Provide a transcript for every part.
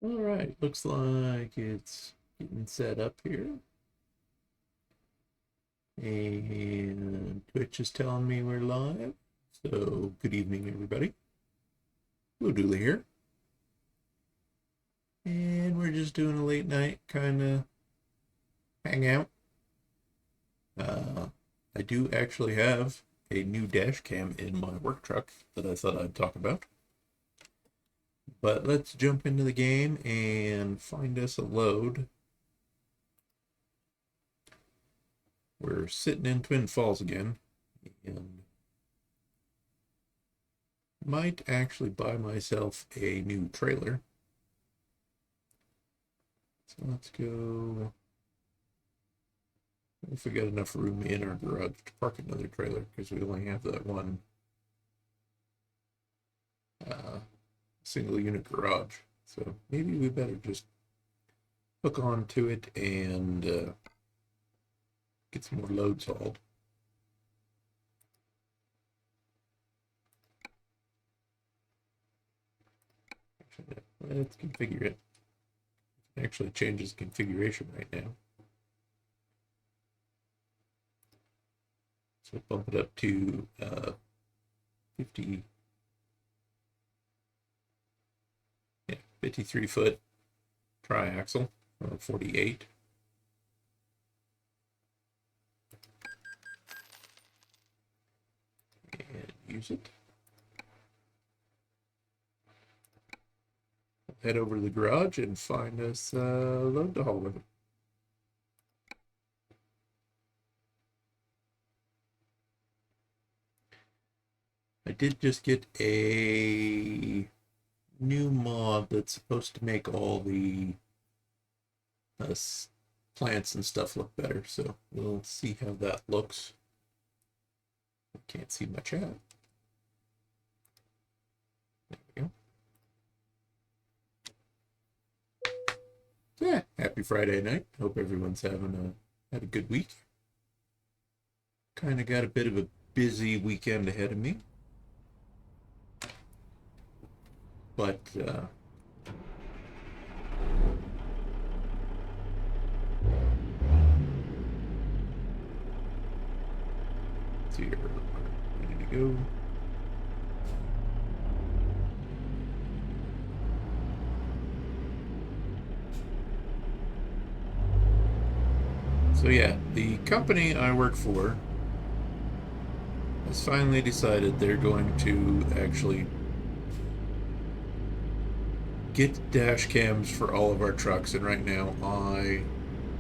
All right, looks like it's getting set up here. And Twitch is telling me we're live. So, good evening, everybody. Blue Dooley here. And we're just doing a late night kind of hangout. I do actually have a new dash cam in my work truck that I thought I'd talk about. But let's jump into the game and find us a load. We're sitting in Twin Falls again, and might actually buy myself a new trailer. So let's go. If we got enough room in our garage to park another trailer, because we only have that one single unit garage. So maybe we better just hook on to it and get some more loads hauled. Actually, let's configure it. It actually changes configuration right now. So bump it up to 53 foot triaxle, or 48. And use it. Head over to the garage and find us a load to haul with it. I did just get a new mod that's supposed to make all the plants and stuff look better, so we'll see how that looks. I can't see my chat. There we go. Yeah, happy Friday night. Hope everyone's had a good week. Kind of got a bit of a busy weekend ahead of me. But let's see here. Ready to go. So yeah, the company I work for has finally decided they're going to actually get dash cams for all of our trucks, and right now I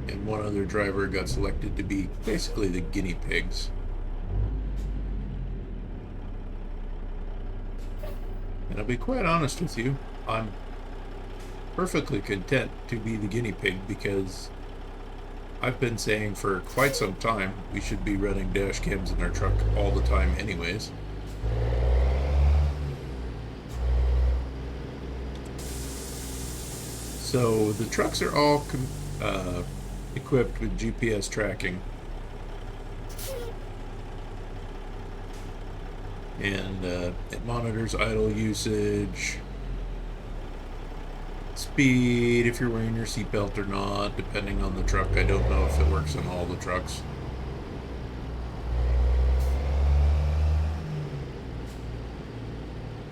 and one other driver got selected to be basically the guinea pigs. And I'll be quite honest with you, I'm perfectly content to be the guinea pig, because I've been saying for quite some time we should be running dash cams in our truck all the time anyways. So the trucks are all equipped with GPS tracking, and it monitors idle usage, speed, if you're wearing your seatbelt or not, depending on the truck. I don't know if it works on all the trucks.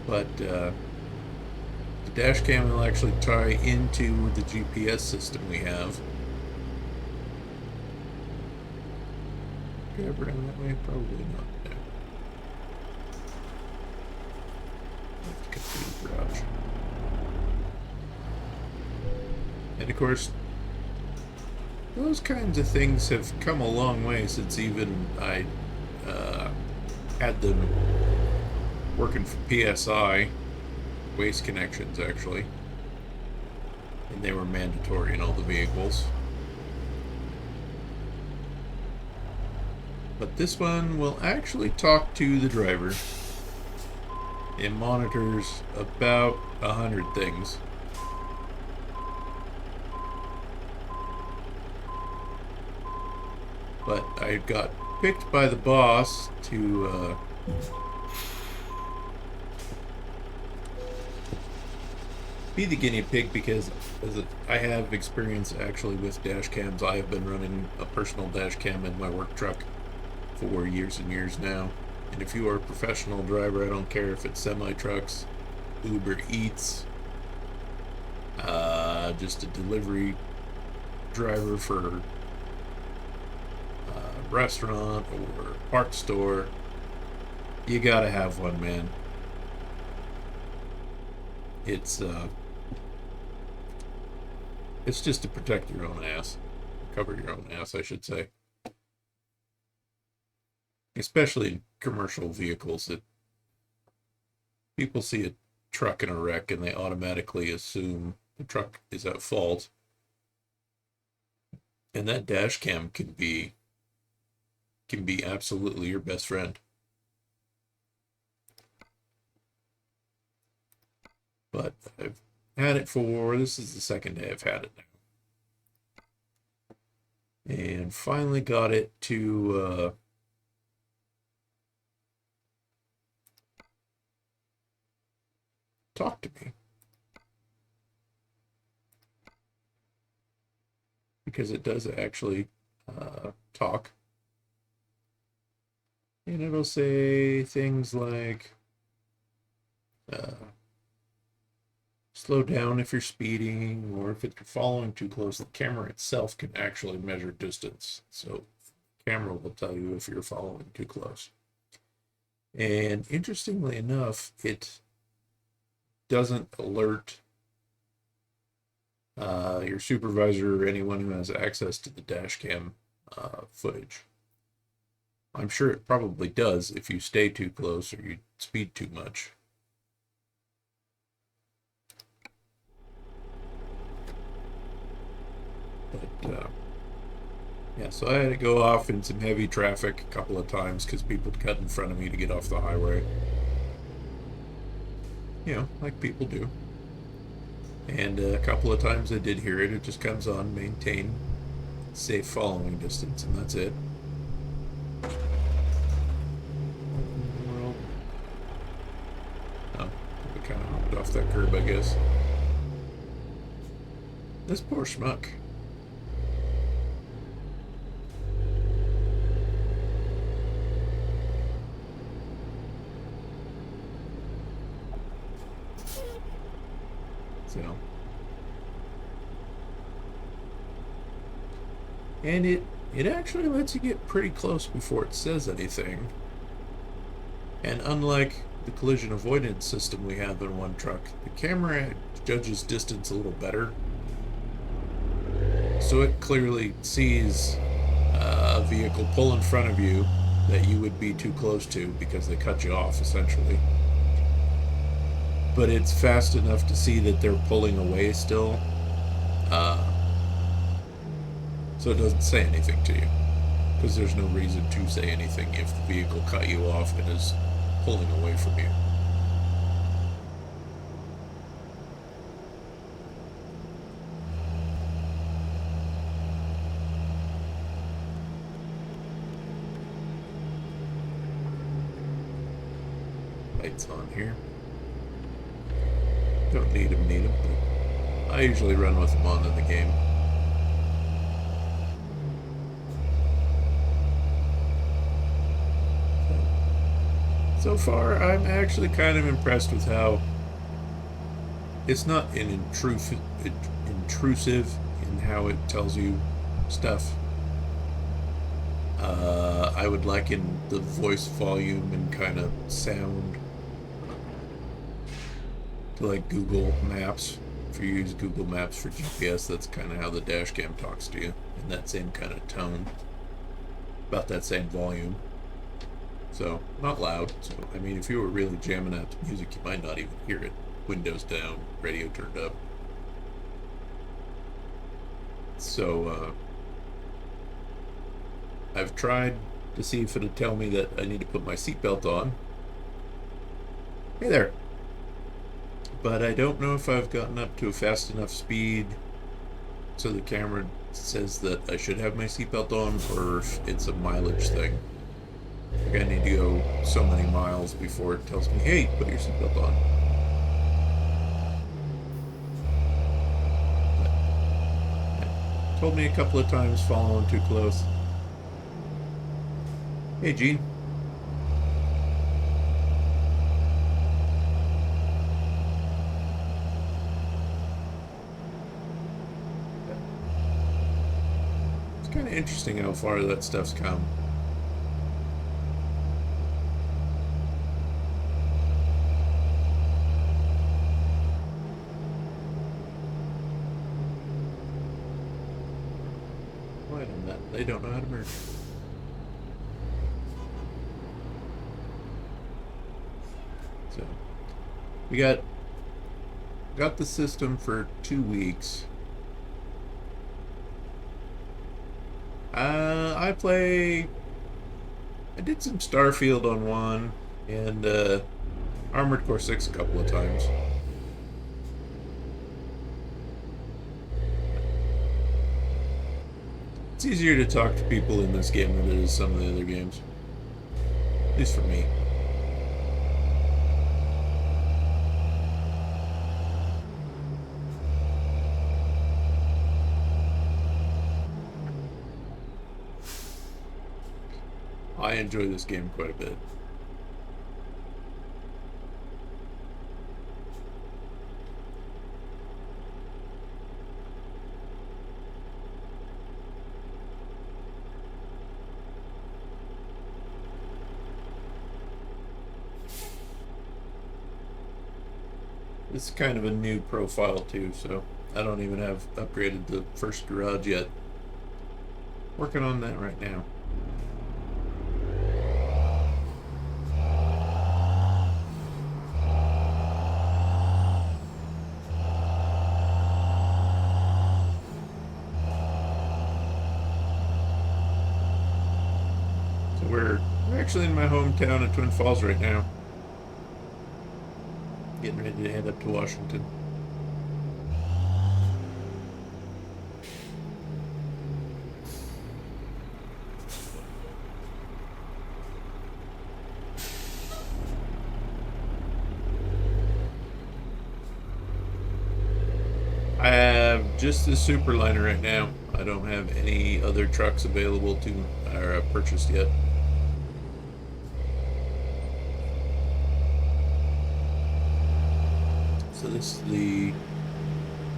But the dash cam will actually tie into the GPS system we have. Could I bring that way? Probably not. No. Let's get to the garage. And of course, those kinds of things have come a long way since even I had them working for PSI, Waste Connections actually, and they were mandatory in all the vehicles. But this one will actually talk to the driver. It monitors about 100 things. But I got picked by the boss to be the guinea pig because I have experience actually with dash cams. I have been running a personal dash cam in my work truck for years and years now. And if you are a professional driver, I don't care if it's semi trucks, Uber Eats, just a delivery driver for a restaurant or parts store, you gotta have one, man. It's it's just to protect your own ass, cover your own ass, I should say. Especially in commercial vehicles, that people see a truck in a wreck and they automatically assume the truck is at fault. And that dash cam can be absolutely your best friend. But I've had it for, this is the second day I've had it now. And finally got it to talk to me. Because it does actually talk. And it'll say things like, slow down if you're speeding, or if you're following too close. The camera itself can actually measure distance. So the camera will tell you if you're following too close. And interestingly enough, it doesn't alert your supervisor or anyone who has access to the dash cam footage. I'm sure it probably does if you stay too close or you speed too much. But yeah, so I had to go off in some heavy traffic a couple of times because people cut in front of me to get off the highway. You know, like people do. And a couple of times I did hear it. It just comes on, maintain safe following distance, and that's it. Well, oh, we kind of hopped off that curb, I guess. This poor schmuck. So, and it actually lets you get pretty close before it says anything. And unlike the collision avoidance system we have in one truck, the camera judges distance a little better. So it clearly sees a vehicle pull in front of you that you would be too close to because they cut you off, essentially. But it's fast enough to see that they're pulling away still. So it doesn't say anything to you. Because there's no reason to say anything if the vehicle cut you off and is pulling away from you. Lights on here. Don't need them, but I usually run with them on in the game. So far, I'm actually kind of impressed with how it's not an intrusive in how it tells you stuff. I would liken the voice volume and kind of sound to like Google Maps. If you use Google Maps for GPS, that's kind of how the dash cam talks to you, in that same kind of tone, about that same volume. So, not loud. So, I mean, if you were really jamming out to music, you might not even hear it. Windows down, radio turned up. So, I've tried to see if it'll tell me that I need to put my seatbelt on. Hey there. But I don't know if I've gotten up to a fast enough speed so the camera says that I should have my seatbelt on, or if it's a mileage thing. Like I need to go so many miles before it tells me, hey, put your seatbelt on. Told me a couple of times following too close. Hey, Gene. It's kind of interesting how far that stuff's come. Wait a minute. They don't know how to merge. So, we got the system for 2 weeks. I did some Starfield on one, and Armored Core 6 a couple of times. It's easier to talk to people in this game than it is some of the other games. At least for me. I enjoy this game quite a bit. This is kind of a new profile too, so I don't even have upgraded the first garage yet. Working on that right now. So we're actually in my hometown of Twin Falls right now. Getting ready to head up to Washington. I have just the Superliner right now. I don't have any other trucks available to or purchased yet. So this is the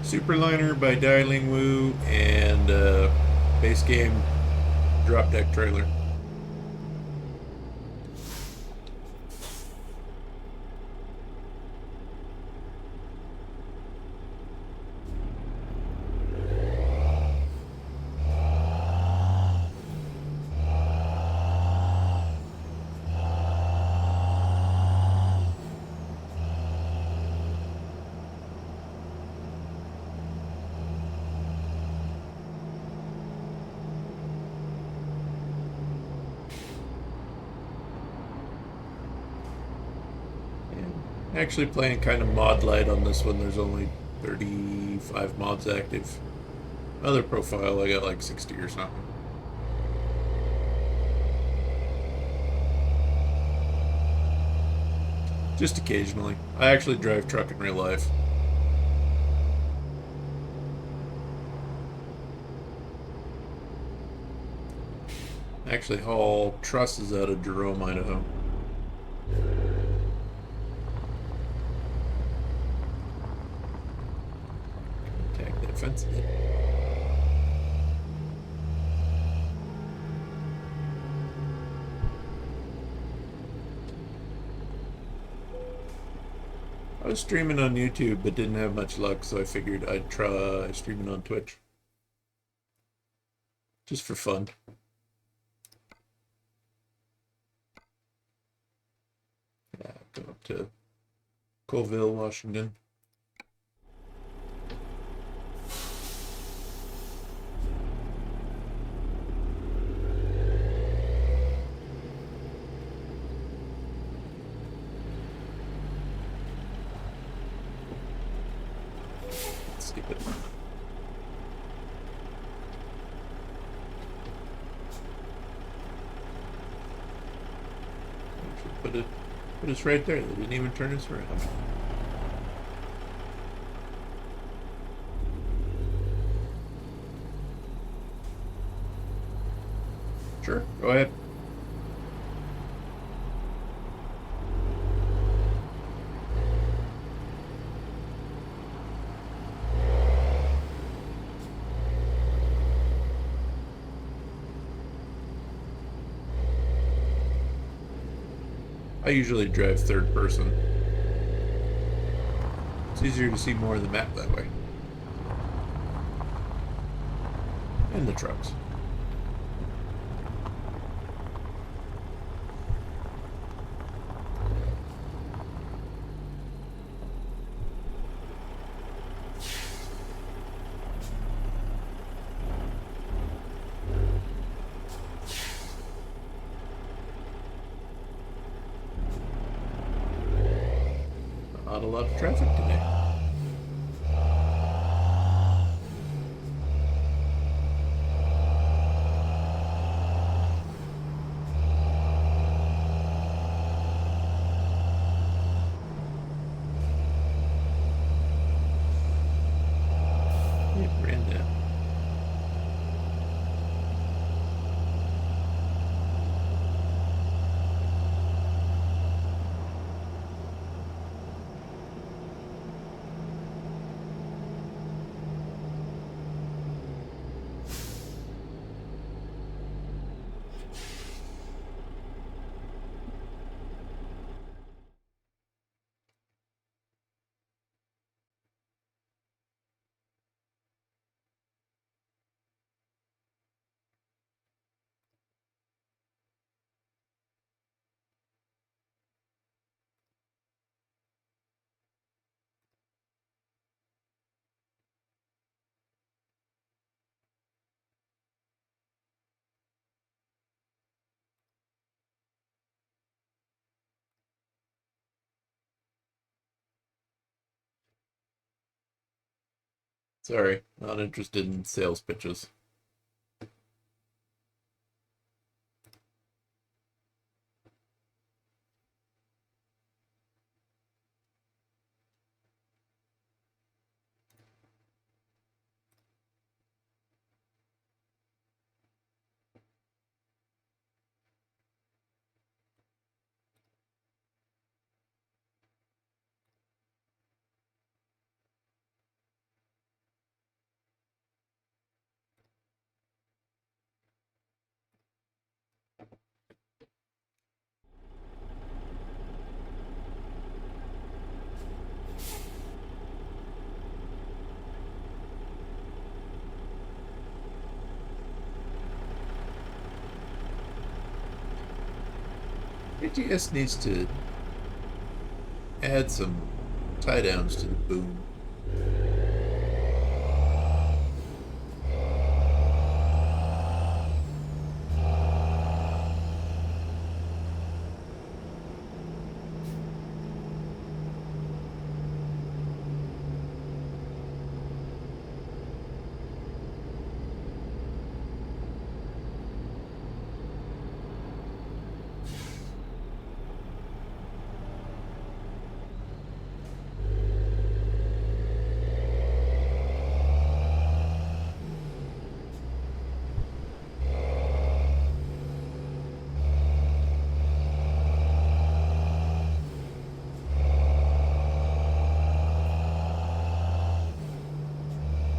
Superliner by Dialing Woo and base game drop deck trailer. Actually playing kind of mod light on this one. There's only 35 mods active. Other profile I got like 60 or something. Just occasionally. I actually drive truck in real life. I actually haul trusses out of Jerome, Idaho. Fence it. I was streaming on YouTube but didn't have much luck, so I figured I'd try streaming on Twitch. Just for fun. Yeah, go up to Colville, Washington. Stupid. Put us right there. They didn't even turn us around. Sure, go ahead. I usually drive third person. It's easier to see more of the map that way. And the trucks. Not a lot of traffic today. Yeah, Brenda. Sorry, not interested in sales pitches. ATS needs to add some tie downs to the boom.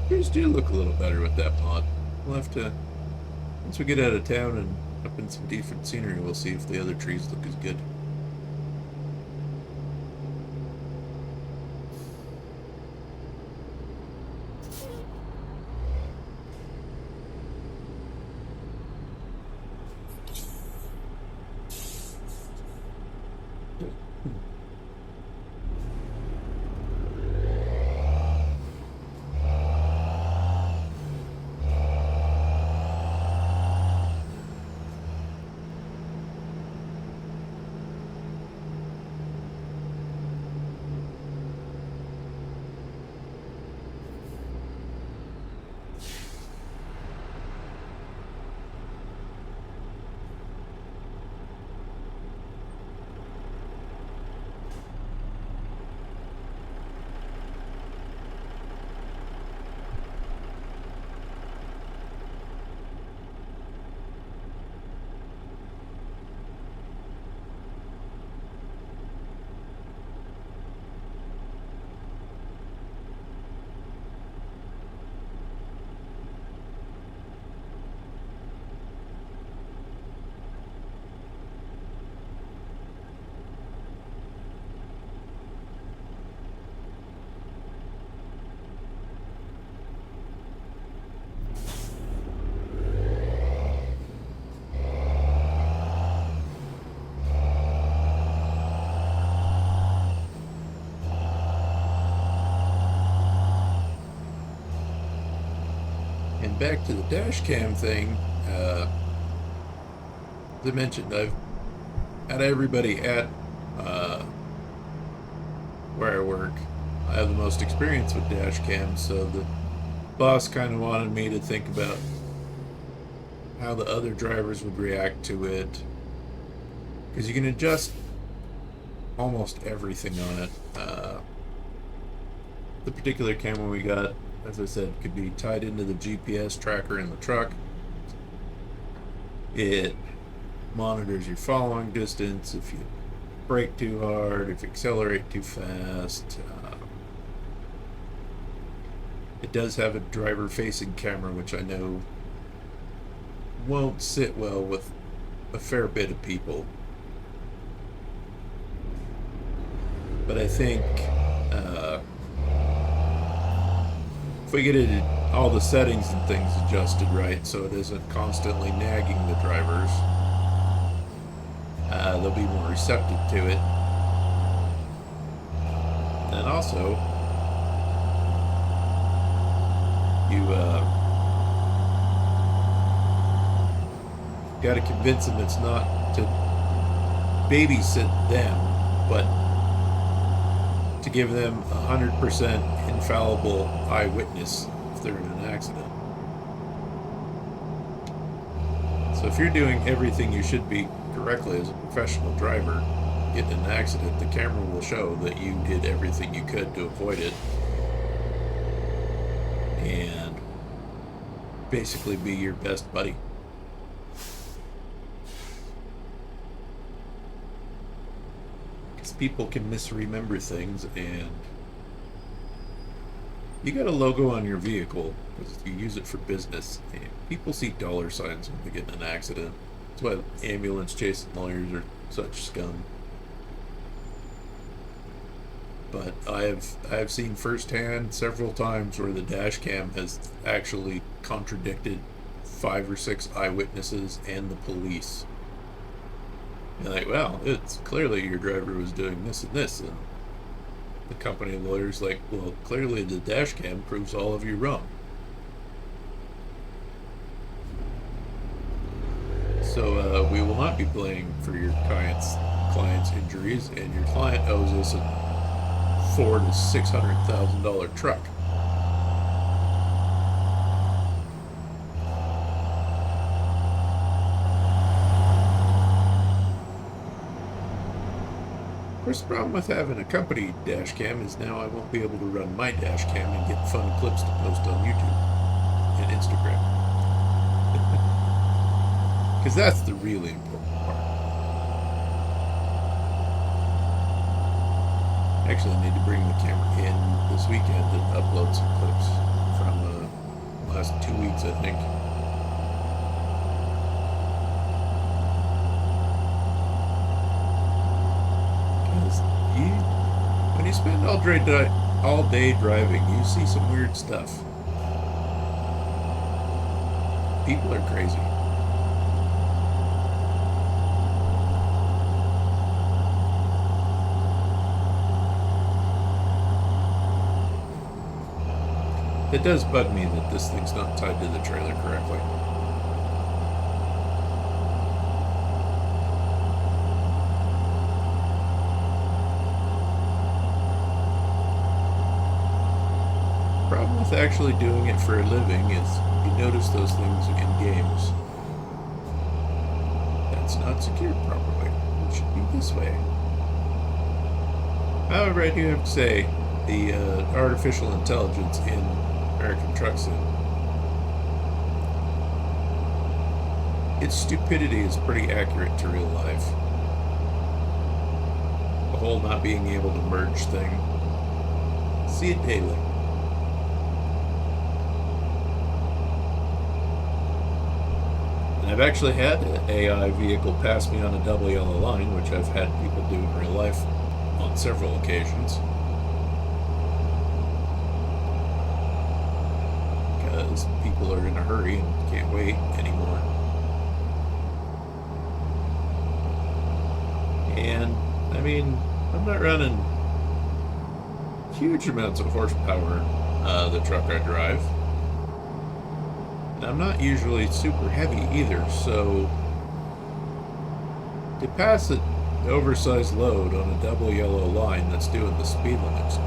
Trees do look a little better with that mod. We'll have to, once we get out of town and up in some different scenery, we'll see if the other trees look as good. And back to the dash cam thing, as I mentioned, I've had everybody at where I work. I have the most experience with dash cams, so the boss kind of wanted me to think about how the other drivers would react to it, because you can adjust almost everything on it. The particular camera we got, as I said, could be tied into the GPS tracker in the truck. It monitors your following distance, if you brake too hard, if you accelerate too fast. It does have a driver-facing camera, which I know won't sit well with a fair bit of people. But I think if we get it, all the settings and things adjusted right, so it isn't constantly nagging the drivers, they'll be more receptive to it. And also, you got to convince them it's not to babysit them, but to give them 100% infallible eyewitness if they're in an accident. So if you're doing everything you should be correctly as a professional driver, get in an accident, the camera will show that you did everything you could to avoid it, and basically be your best buddy. Because people can misremember things, and you got a logo on your vehicle because you use it for business, and people see dollar signs when they get in an accident. That's why ambulance chasing lawyers are such scum. But I have seen firsthand several times where the dash cam has actually contradicted 5 or 6 eyewitnesses and the police. You're like, well, it's clearly your driver was doing this and this, and the company lawyer's like, well, clearly the dash cam proves all of you wrong. So we will not be paying for your client's injuries, and your client owes us a $400,000 to $600,000 truck. Of course, the problem with having a company dash cam is now I won't be able to run my dash cam and get fun clips to post on YouTube and Instagram. Because that's the really important part. Actually, I need to bring the camera in this weekend and upload some clips from the last 2 weeks, I think. Because when you spend all day driving, you see some weird stuff. People are crazy. It does bug me that this thing's not tied to the trailer correctly. Problem with actually doing it for a living is you notice those things in games. That's not secured properly. It should be this way. However, I do have to say, the artificial intelligence in American Truck Sim, its stupidity is pretty accurate to real life. The whole not being able to merge thing. See it daily. And I've actually had an AI vehicle pass me on a double yellow line, which I've had people do in real life on several occasions. Because people are in a hurry and can't wait anymore. And, I mean, I'm not running huge amounts of horsepower, the truck I drive. And I'm not usually super heavy either, so to pass an oversized load on a double yellow line that's doing the speed limits,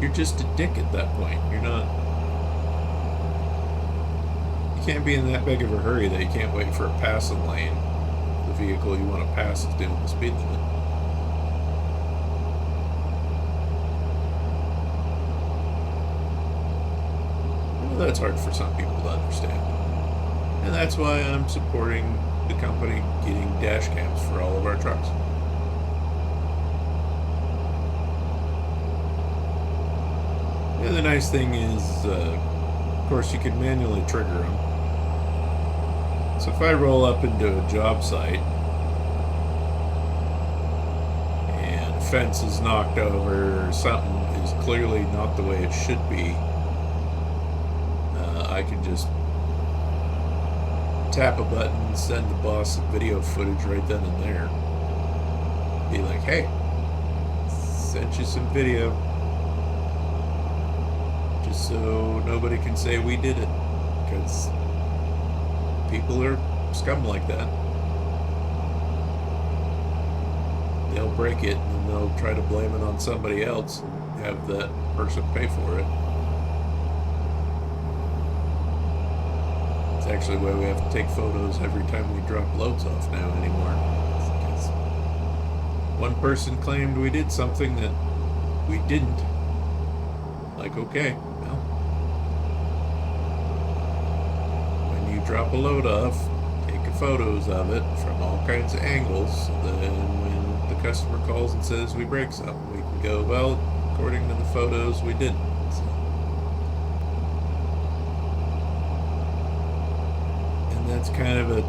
you're just a dick at that point. You can't be in that big of a hurry that you can't wait for a passing lane. The vehicle you want to pass is doing the speed limit. Well, that's hard for some people to understand. And that's why I'm supporting the company getting dash cams for all of our trucks. The other nice thing is, of course, you can manually trigger them. So if I roll up into a job site and a fence is knocked over or something is clearly not the way it should be, I can just tap a button, send the boss some video footage right then and there. Be like, hey, sent you some video. Just so nobody can say we did it. Because people are scum like that. They'll break it and then they'll try to blame it on somebody else and have that person pay for it. It's actually why we have to take photos every time we drop loads off now anymore. Because one person claimed we did something that we didn't. Like, okay, well, when you drop a load off, take photos of it from all kinds of angles. Then when the customer calls and says we break something, we can go, well, according to the photos, we didn't. So. And that's kind of a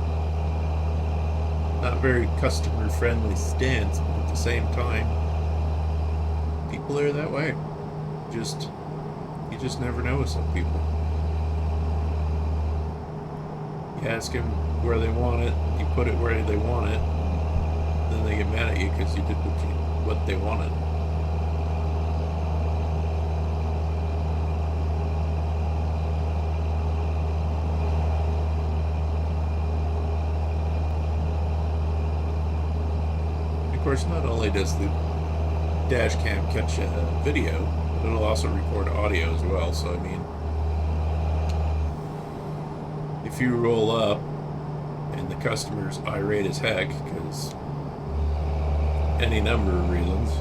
not very customer-friendly stance, but at the same time, people are that way. You just never know with some people. You ask them where they want it, you put it where they want it, then they get mad at you because you did what they wanted. Of course, not only does the dash cam catch a video, but it'll also record audio as well. So, I mean, if you roll up and the customer's irate as heck because any number of reasons,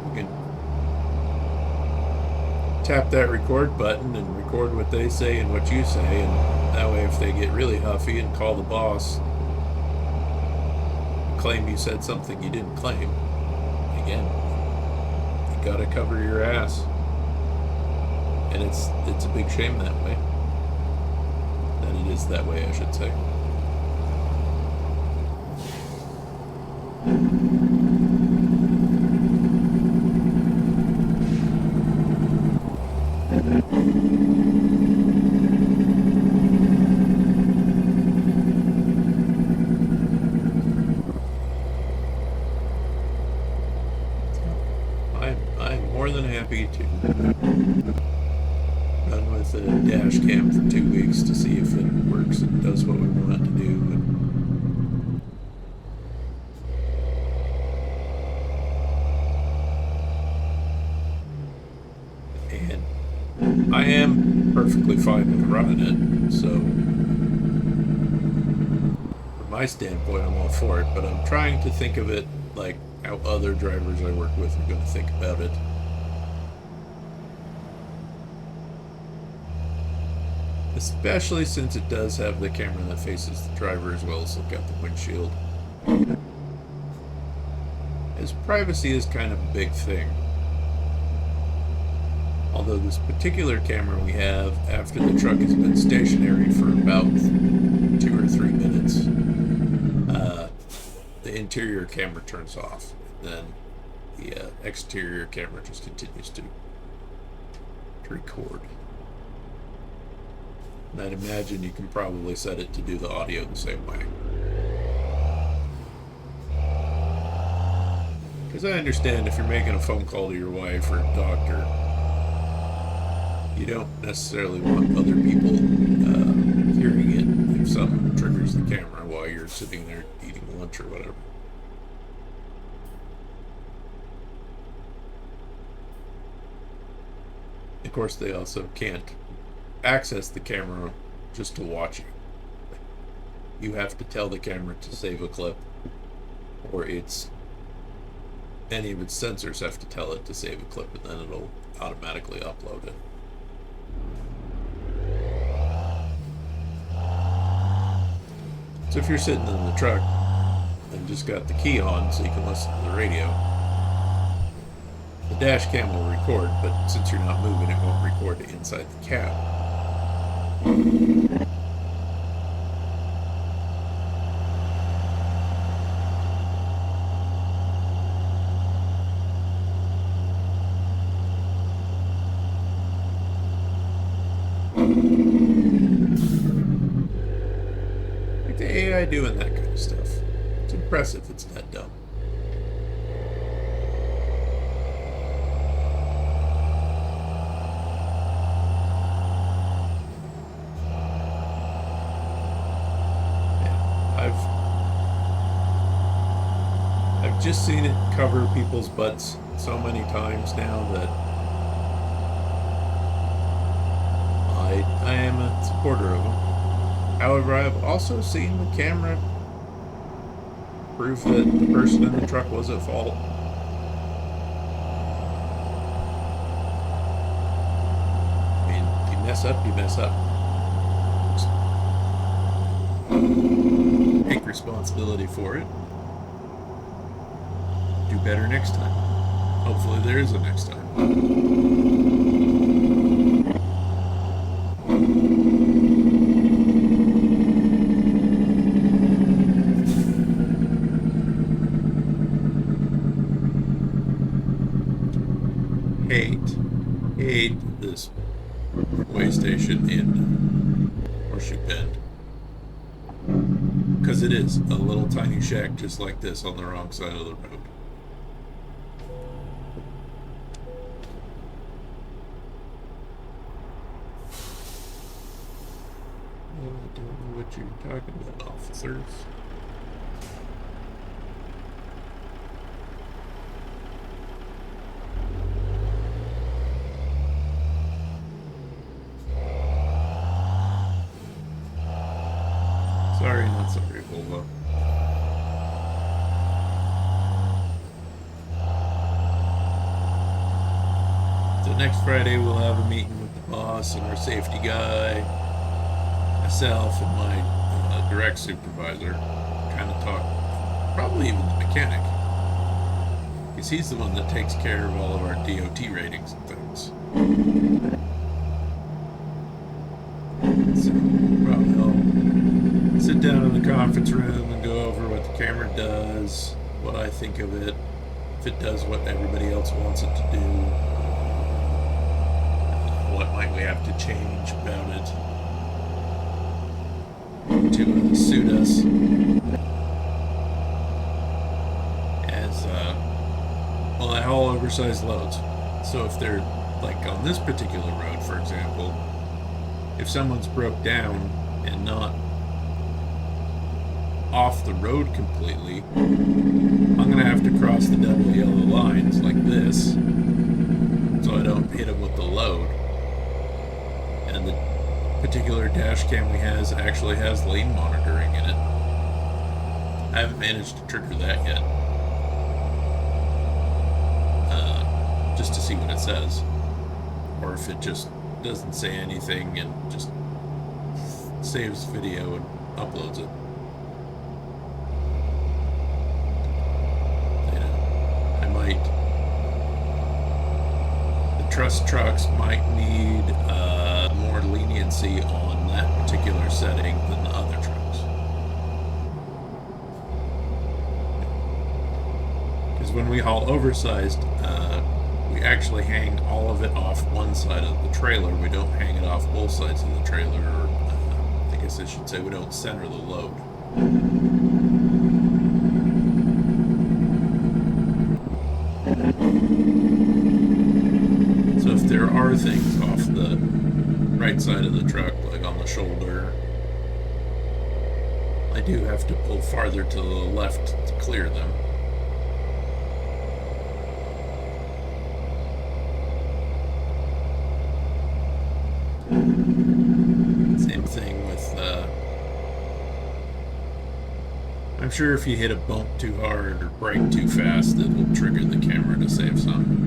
you can tap that record button and record what they say and what you say, and that way if they get really huffy and call the boss, claim you said something you didn't claim, again, you gotta cover your ass. And it's a big shame that way. That it is that way, I should say. I'm more than happy to run with a dash cam for 2 weeks to see if it works and does what we want it to do. And I am perfectly fine with running it, so from my standpoint, I'm all for it, but I'm trying to think of it like how other drivers I work with are going to think about it. Especially since it does have the camera that faces the driver as well as look out the windshield. As privacy is kind of a big thing. Although this particular camera we have, after the truck has been stationary for about 2 or 3 minutes, the interior camera turns off. Then the exterior camera just continues to record. And I'd imagine you can probably set it to do the audio the same way. Because I understand if you're making a phone call to your wife or doctor, You don't necessarily want other people hearing it if someone triggers the camera while you're sitting there eating lunch or whatever. Of course, they also can't access the camera just to watch you. You have to tell the camera to save a clip, or any of its sensors have to tell it to save a clip, and then it'll automatically upload it. So if you're sitting in the truck and just got the key on so you can listen to the radio, the dash cam will record, but since you're not moving, it won't record inside the cab. Like the AI doing that kind of stuff. It's impressive it's that dumb. I've just seen it cover people's butts so many times now that I am a supporter of them. However, I've also seen the camera prove that the person in the truck was at fault. I mean, you mess up, you mess up. Just take responsibility for it. Do better next time. Hopefully there is a next time. Hate this way station in Horseshoe Bend. Because it is a little tiny shack just like this on the wrong side of the road. I don't know what you're talking about, officers. Sorry, not sorry, Volvo. So next Friday we'll have a meeting with the boss and our safety guy, myself and my direct supervisor. Kind of talk, probably even the mechanic, because he's the one that takes care of all of our DOT ratings and things. So probably I'll sit down in the conference room and go over what the camera does, what I think of it, if it does what everybody else wants it to do, what might we have to change about it to suit us as well. I haul oversized loads, so if they're like on this particular road, for example, if someone's broke down and not off the road completely, I'm gonna have to cross the double yellow lines like this so I don't hit them with the load. And the particular dash cam we has actually has lane monitoring in it. I haven't managed to trigger that yet, just to see what it says, or if it just doesn't say anything and just saves video and uploads it. The trust trucks might need more leniency on that particular setting than the other trucks. Because when we haul oversized, we actually hang all of it off one side of the trailer. We don't hang it off both sides of the trailer, or I guess I should say we don't center the load. So if there are things off the right side of the truck, like on the shoulder, I do have to pull farther to the left to clear them. Same thing with, I'm sure if you hit a bump too hard or brake too fast, it will trigger the camera to save some.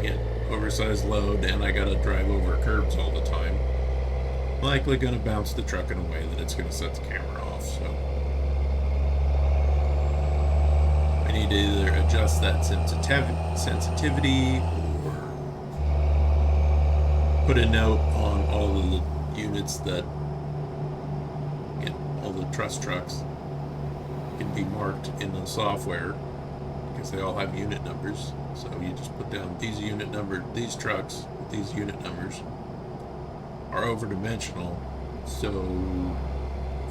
Get oversized load, and I gotta drive over curbs all the time. Likely gonna bounce the truck in a way that it's gonna set the camera off, so I need to either adjust that sensitivity or put a note on all of the units that, all the truss trucks can be marked in the software because they all have unit numbers. So you just put down these unit number, these trucks with these unit numbers are overdimensional, so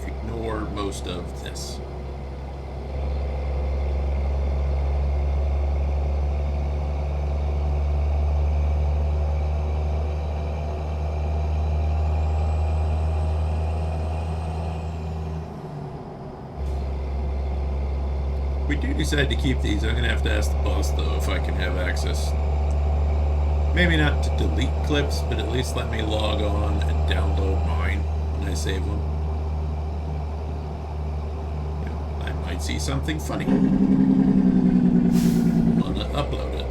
ignore most of this. If we do decide to keep these, I'm going to have to ask the boss, though, if I can have access. Maybe not to delete clips, but at least let me log on and download mine when I save them. I might see something funny. Want to upload it.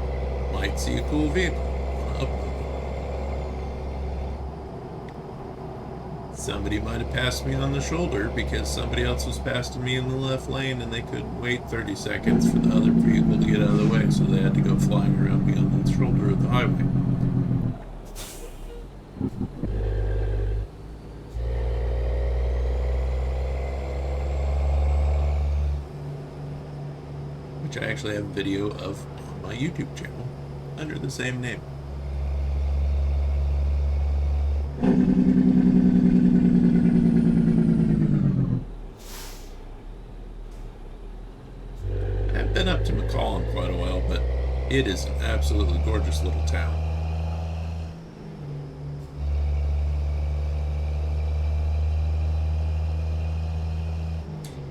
Might see a cool vehicle. Want to upload it. Somebody might have passed me on the shoulder because somebody else was passing me in the left lane and they couldn't wait 30 seconds for the other vehicle to get out of the way, so they had to go flying around me on the shoulder of the highway. Which I actually have a video of on my YouTube channel under the same name. I've been up to McCall in quite a while, but it is an absolutely gorgeous little town.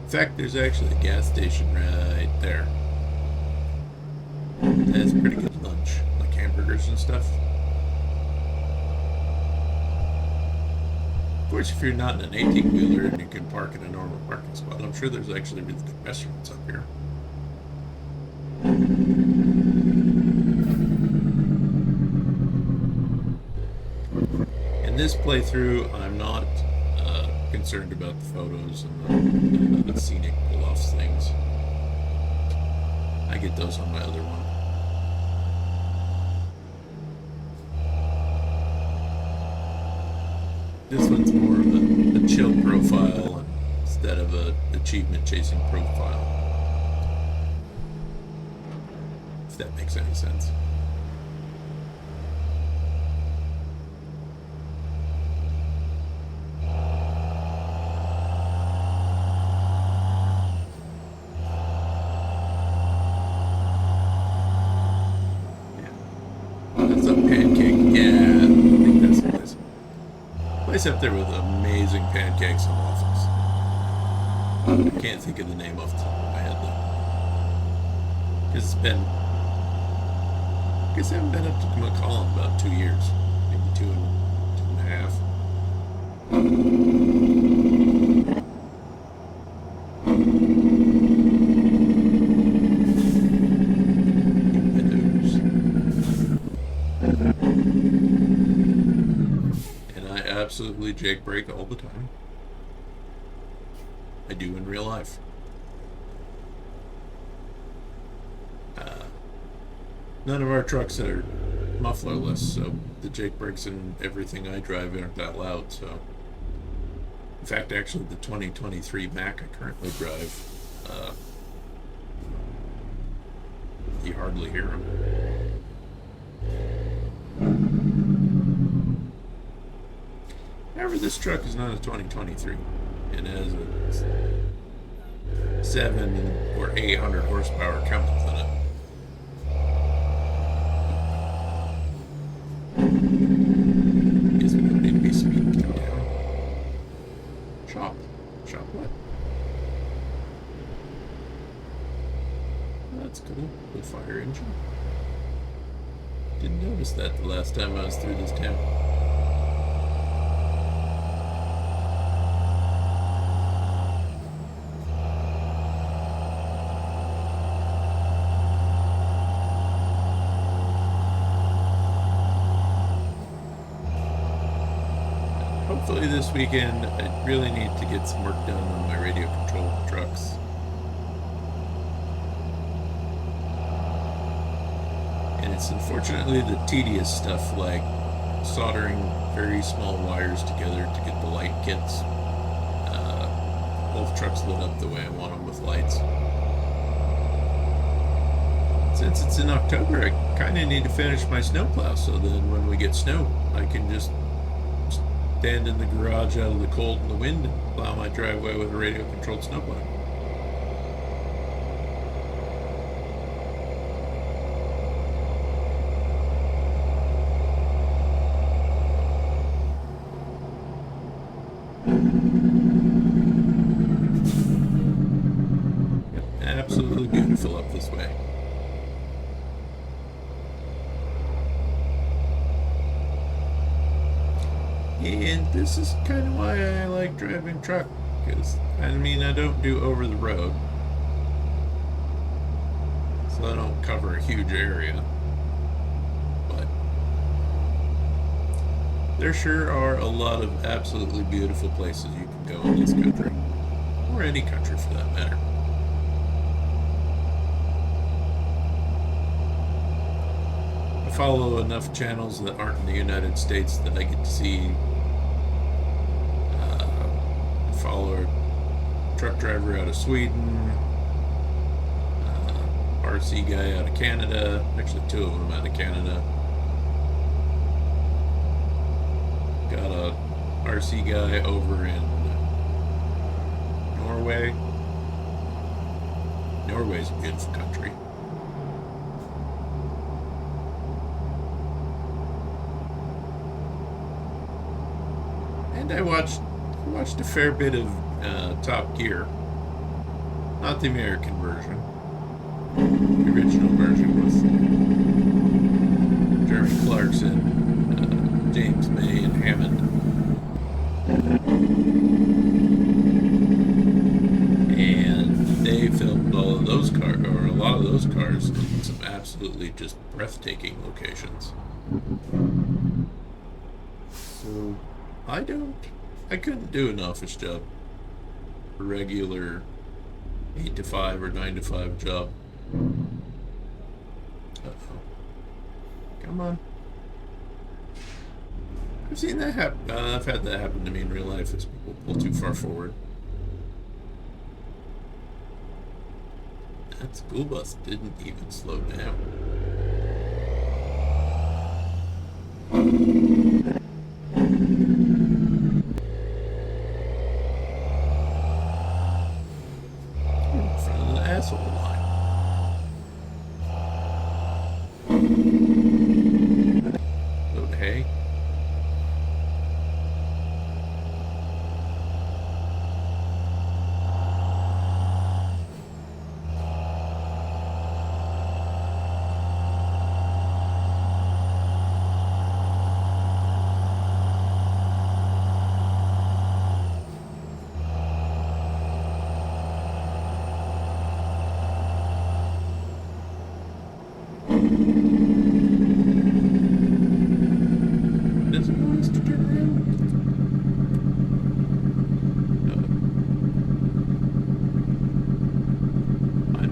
In fact, there's actually a gas station right there. It has pretty good lunch, like hamburgers and stuff. Of course, if you're not in an 18-wheeler and you can park in a normal parking spot, I'm sure there's actually really good restaurants up here. In this playthrough, I'm not concerned about the photos and the scenic pull-offs things. I get those on my other one. This one's more of a chill profile instead of a achievement chasing profile. If that makes any sense. That's a pancake. Yeah, I think that's the place. Place up there with amazing pancakes and waffles. I can't think of the name off the top of my head though. Because it's been, I guess I haven't been up to McCall in about 2 years. Maybe two and a half. And I absolutely jake brake all the time. I do in real life. None of our trucks are mufflerless, so the jake brakes and everything I drive aren't that loud. So, in fact, actually, the 2023 Mac I currently drive, you hardly hear them. However, this truck is not a 2023, and has a or 800 horsepower coming with it. Guess we don't need to be speeding down. Shop what? That's cool. The fire engine. Didn't notice that the last time I was through this town. Hopefully this weekend I really need to get some work done on my radio controlled trucks. And it's unfortunately the tedious stuff like soldering very small wires together to get the light kits. Both trucks lit up the way I want them with lights. Since it's in October, I kind of need to finish my snowplow so then when we get snow, I can just stand in the garage out of the cold and the wind and plow my driveway with a radio controlled snowplow. Absolutely beautiful up this way. And this is kind of why I like driving truck, because I mean I don't do over the road, so I don't cover a huge area, but there sure are a lot of absolutely beautiful places you can go in this country, or any country for that matter. I follow enough channels that aren't in the United States that I get to see. Follow a truck driver out of Sweden, RC guy out of Canada, actually two of them out of Canada. Got a RC guy over in Norway. Norway's a beautiful country. And I watched a fair bit of Top Gear. Not the American version. The original version with Jeremy Clarkson, James May, and Hammond. And they filmed all of those cars, or a lot of those cars, in some absolutely just breathtaking locations. So, I couldn't do an office job, a regular 8 to 5 or 9 to 5 job. Uh-oh. Come on. I've seen that happen. I've had that happen to me in real life as people pull too far forward. That school bus didn't even slow down. Asshole line. Load hay.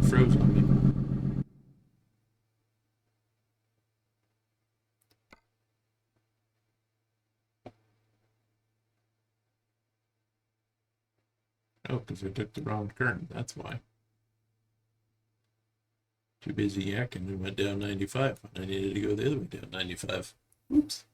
Froze on me. Oh, because I took the wrong turn. That's why. Too busy yakking and went down 95 when I needed to go the other way down 95. Oops.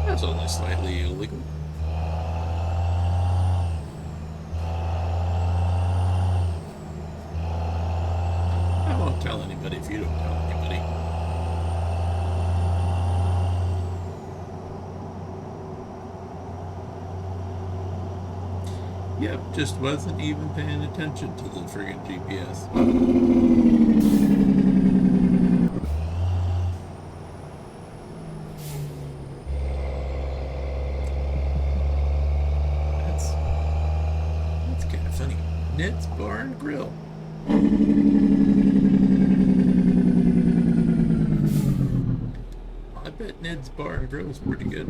That's only slightly illegal. I won't tell anybody if you don't tell anybody. Yep, just wasn't even paying attention to the friggin' GPS. That's kind of funny. Ned's Bar and Grill. I bet Ned's Bar and Grill is pretty good.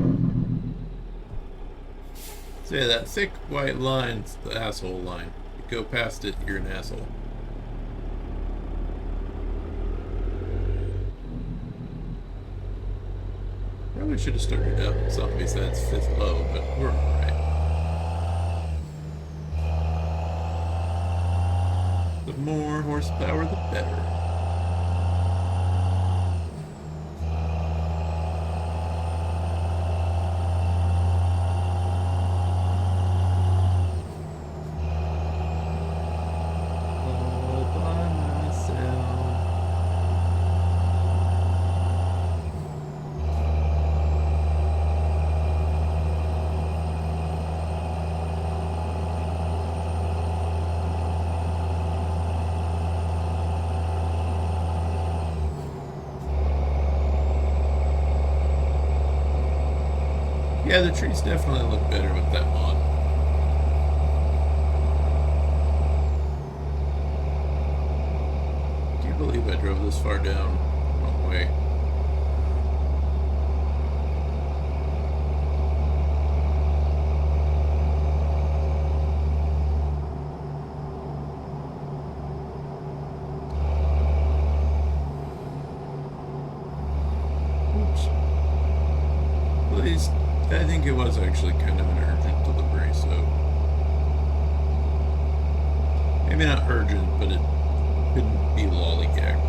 Say that thick white line's the asshole line. You go past it, you're an asshole. Probably should have started out with something besides fifth low, but we're alright. The more horsepower, the better. Yeah, the trees definitely look better with that mod. Can't believe I drove this far down. Wrong way. Oops. Please. I think it was actually kind of an urgent delivery, so maybe not urgent, but it couldn't be lollygagged.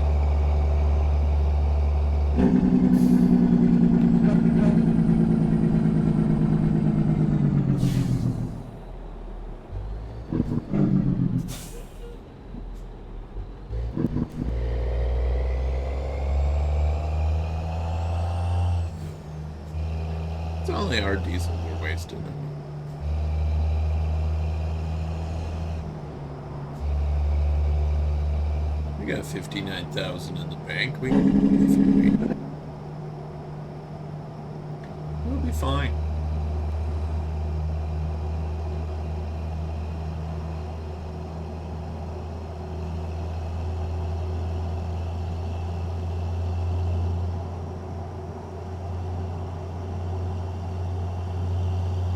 It's only our diesel we're wasting. We got 59,000 in the bank. We'll be fine.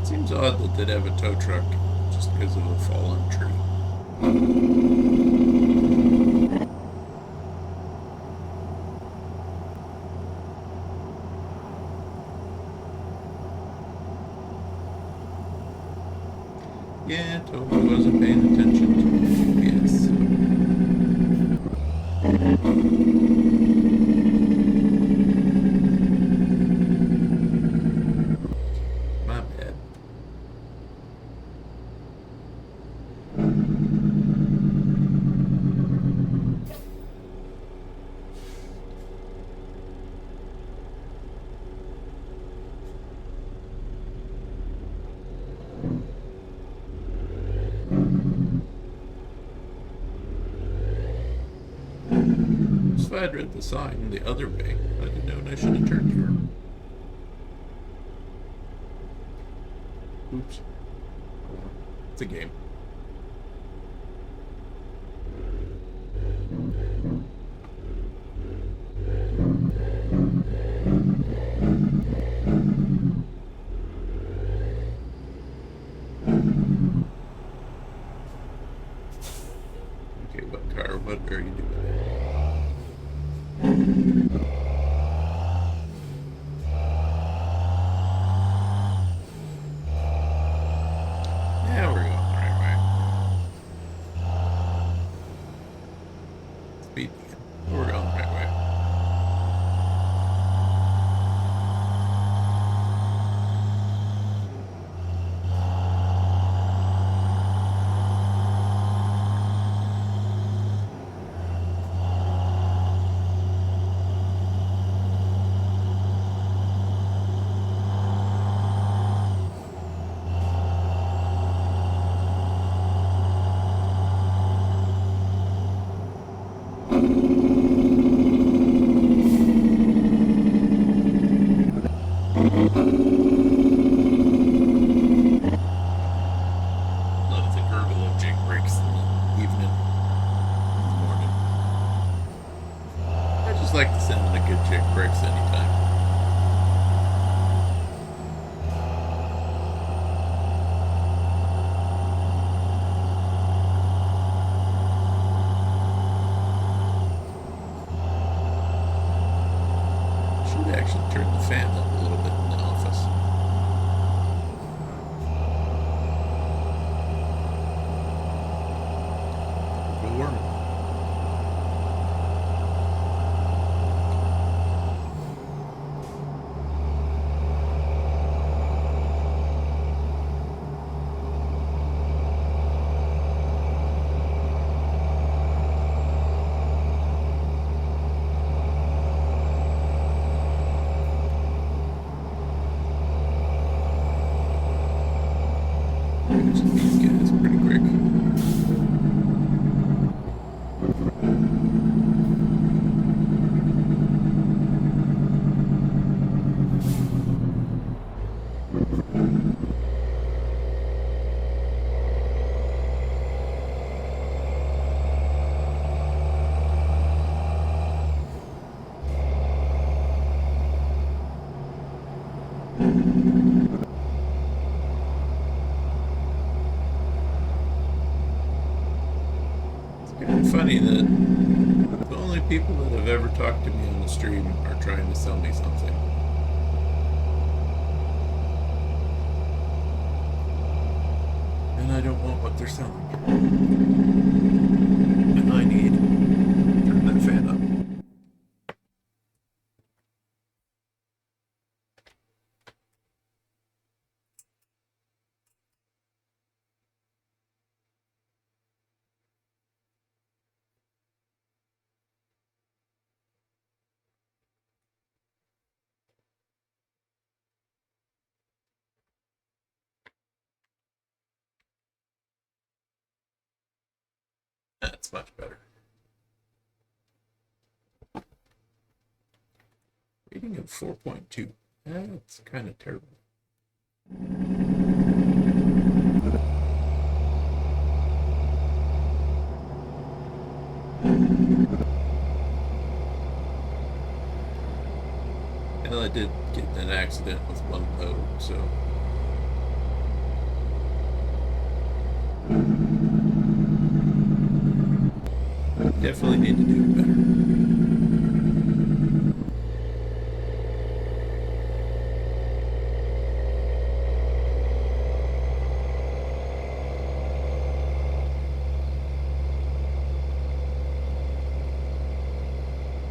Seems odd that they'd have a tow truck just because of a fallen tree. Yeah, totally wasn't paying attention to GPS. My bad. If I'd read the sign the other way, I'd have known I should have turned here. Oops. It's a game. Okay, what car? What are you doing? speed again. We're going the right way. Love the gurgle of Jake brakes in the evening, in the morning. I just like the sound of a good Jake brakes anytime. Should actually turn the fan up a little bit in the office. Go warm. It's pretty quick. Kind of funny that the only people that have ever talked to me on the stream are trying to sell me something. And I don't want what they're selling. And I need to turn that fan up. That's much better. Rating of 4.2. That's kind of terrible. Well, I did get in an accident with one load, so. Definitely need to do it better.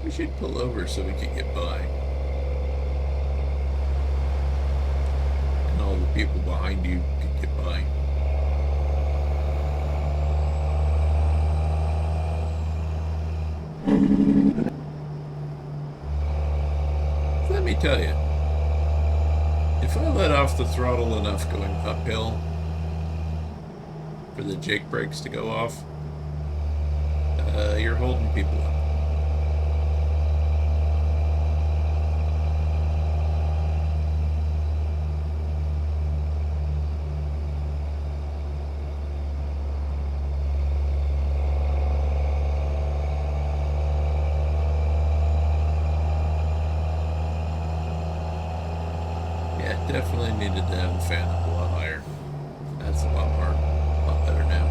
We should pull over so we can get by. And all the people behind you can get by. Let me tell you, if I let off the throttle enough going uphill for the Jake brakes to go off, you're holding people up. Definitely needed to have the fan up a lot higher. That's a lot better now.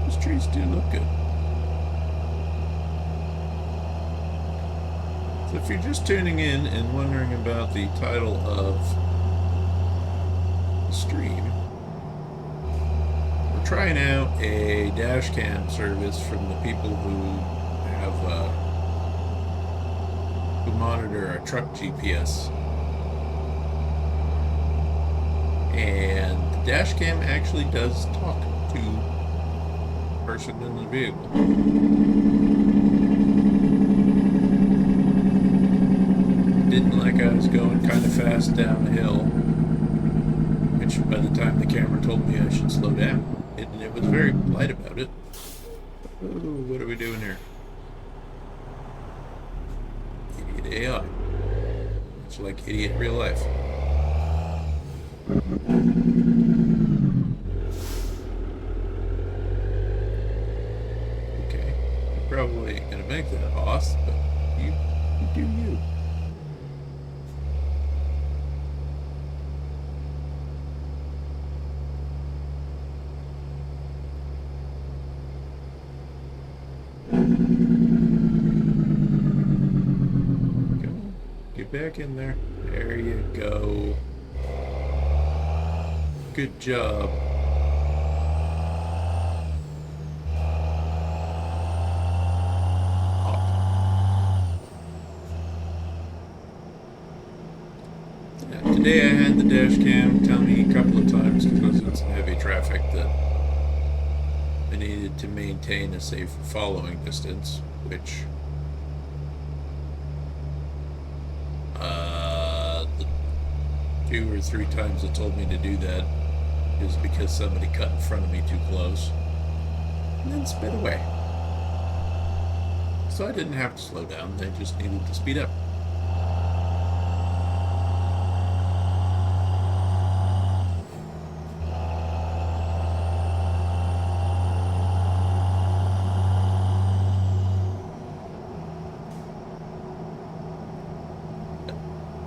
Those trees do look good. So if you're just tuning in and wondering about the title of the stream, we're trying out a dash cam service from the people who have who monitor our truck GPS. And the dash cam actually does talk to the person in the vehicle. Didn't like I was going kind of fast down a hill, which by the time the camera told me I should slow down, and it was very polite about it. Ooh, what are we doing here? Idiot AI. It's like idiot real life. Okay, you probably ain't gonna make that hoss, but you do you. Get back in there. There you go. Good job. Today I had the dash cam tell me a couple of times, because I was in some heavy traffic, that I needed to maintain a safe following distance, which the 2 or 3 times it told me to do that is because somebody cut in front of me too close and then sped away. So I didn't have to slow down, I just needed to speed up.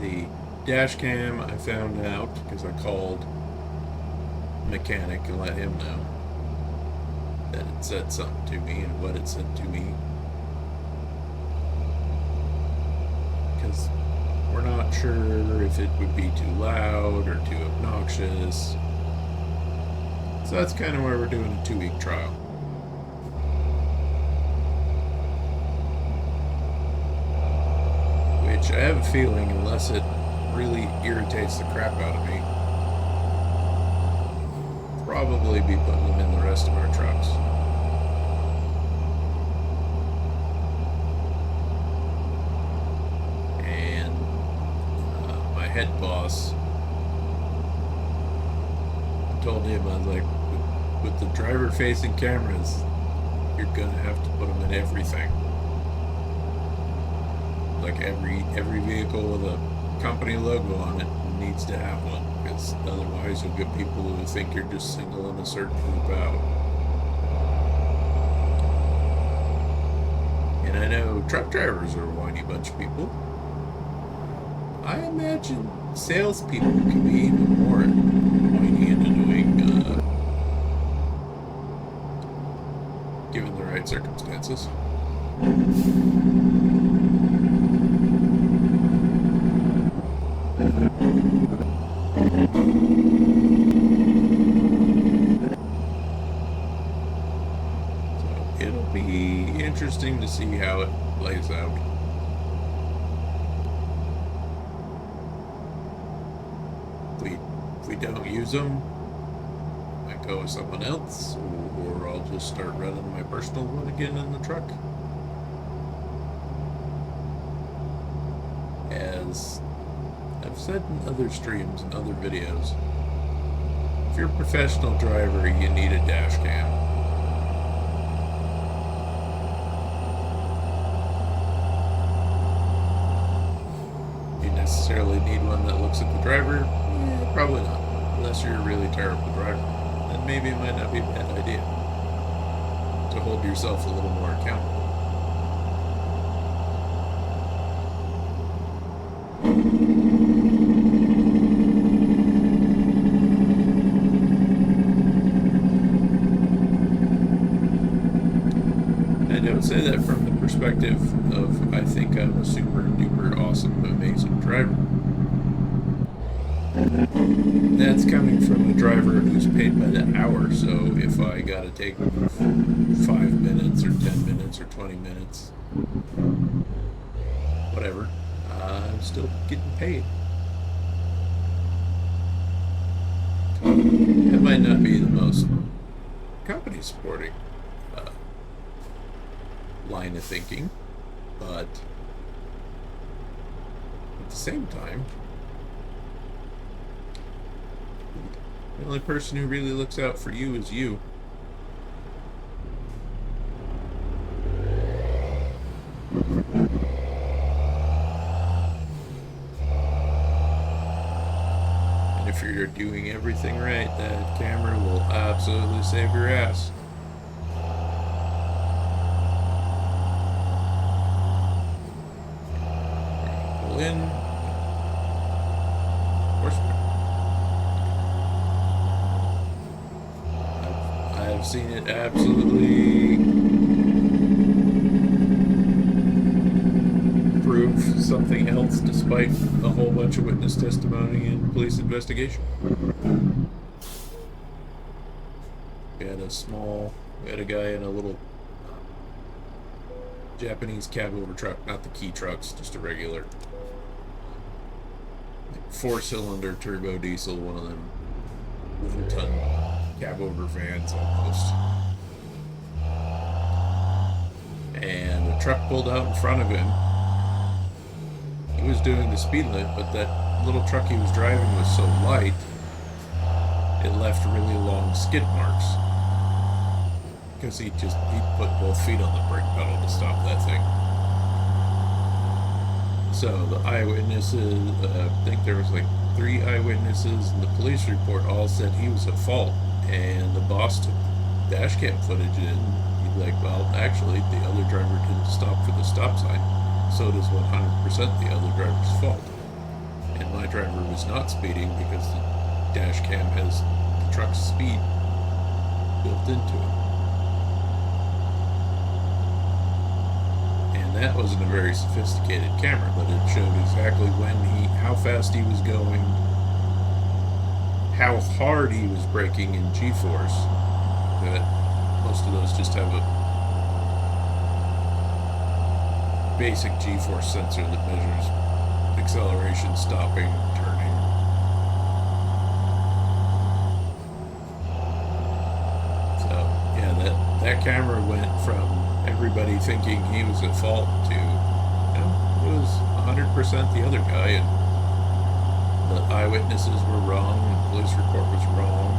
The dash cam, I found out because I called the mechanic and let him know that it said something to me and what it said to me, because we're not sure if it would be too loud or too obnoxious. So that's kind of why we're doing a 2-week trial. Which I have a feeling, unless it really irritates the crap out of me, probably be putting them in the rest of our trucks. And my head boss, I told him, I was like, with the driver-facing cameras, you're gonna have to put them in everything. Like every vehicle with a company logo on it needs to have one, because otherwise you'll get people who think you're just singling a certain group out. And I know truck drivers are a whiny bunch of people. I imagine salespeople can be even more whiny and annoying, given the right circumstances. So it'll be interesting to see how it plays out. If we don't use them, I might go with someone else, or I'll just start running my personal one again in the truck. As I've said in other streams and other videos, if you're a professional driver, you need a dash cam. Do you necessarily need one that looks at the driver? Probably not, unless you're a really terrible driver. Then maybe it might not be a bad idea to hold yourself a little more accountable. I don't say that from the perspective of I think I'm a super duper awesome, amazing driver. That's coming from a driver who's paid by the hour, so if I gotta take 5 minutes or 10 minutes or 20 minutes, whatever, I'm still getting paid. It might not be the most company supporting line of thinking, but at the same time, the only person who really looks out for you is you. And if you're doing everything right, that camera will absolutely save your ass. Pull in. Horseback. I've seen it absolutely prove something else despite a whole bunch of witness testimony and police investigation. We had a guy in a little Japanese cab over truck, not the key trucks, just a regular 4-cylinder turbo diesel, one of them 1-ton cab over vans almost. And the truck pulled out in front of him. He was doing the speed limit, but that little truck he was driving was so light, it left really long skid marks. Because he put both feet on the brake pedal to stop that thing. So the eyewitnesses, I think there was like 3 eyewitnesses, and the police report all said he was at fault. And the boss took dashcam footage and he's like, well, actually, the other driver didn't stop for the stop sign, so it is 100% the other driver's fault. And my driver was not speeding because the dashcam has the truck's speed built into it. And that wasn't a very sophisticated camera, but it showed exactly how fast he was going, how hard he was braking in G-force. That most of those just have a basic G-force sensor that measures acceleration, stopping, turning. So yeah, that camera went from everybody thinking he was at fault to, it was 100% the other guy, and the eyewitnesses were wrong, and the police report was wrong,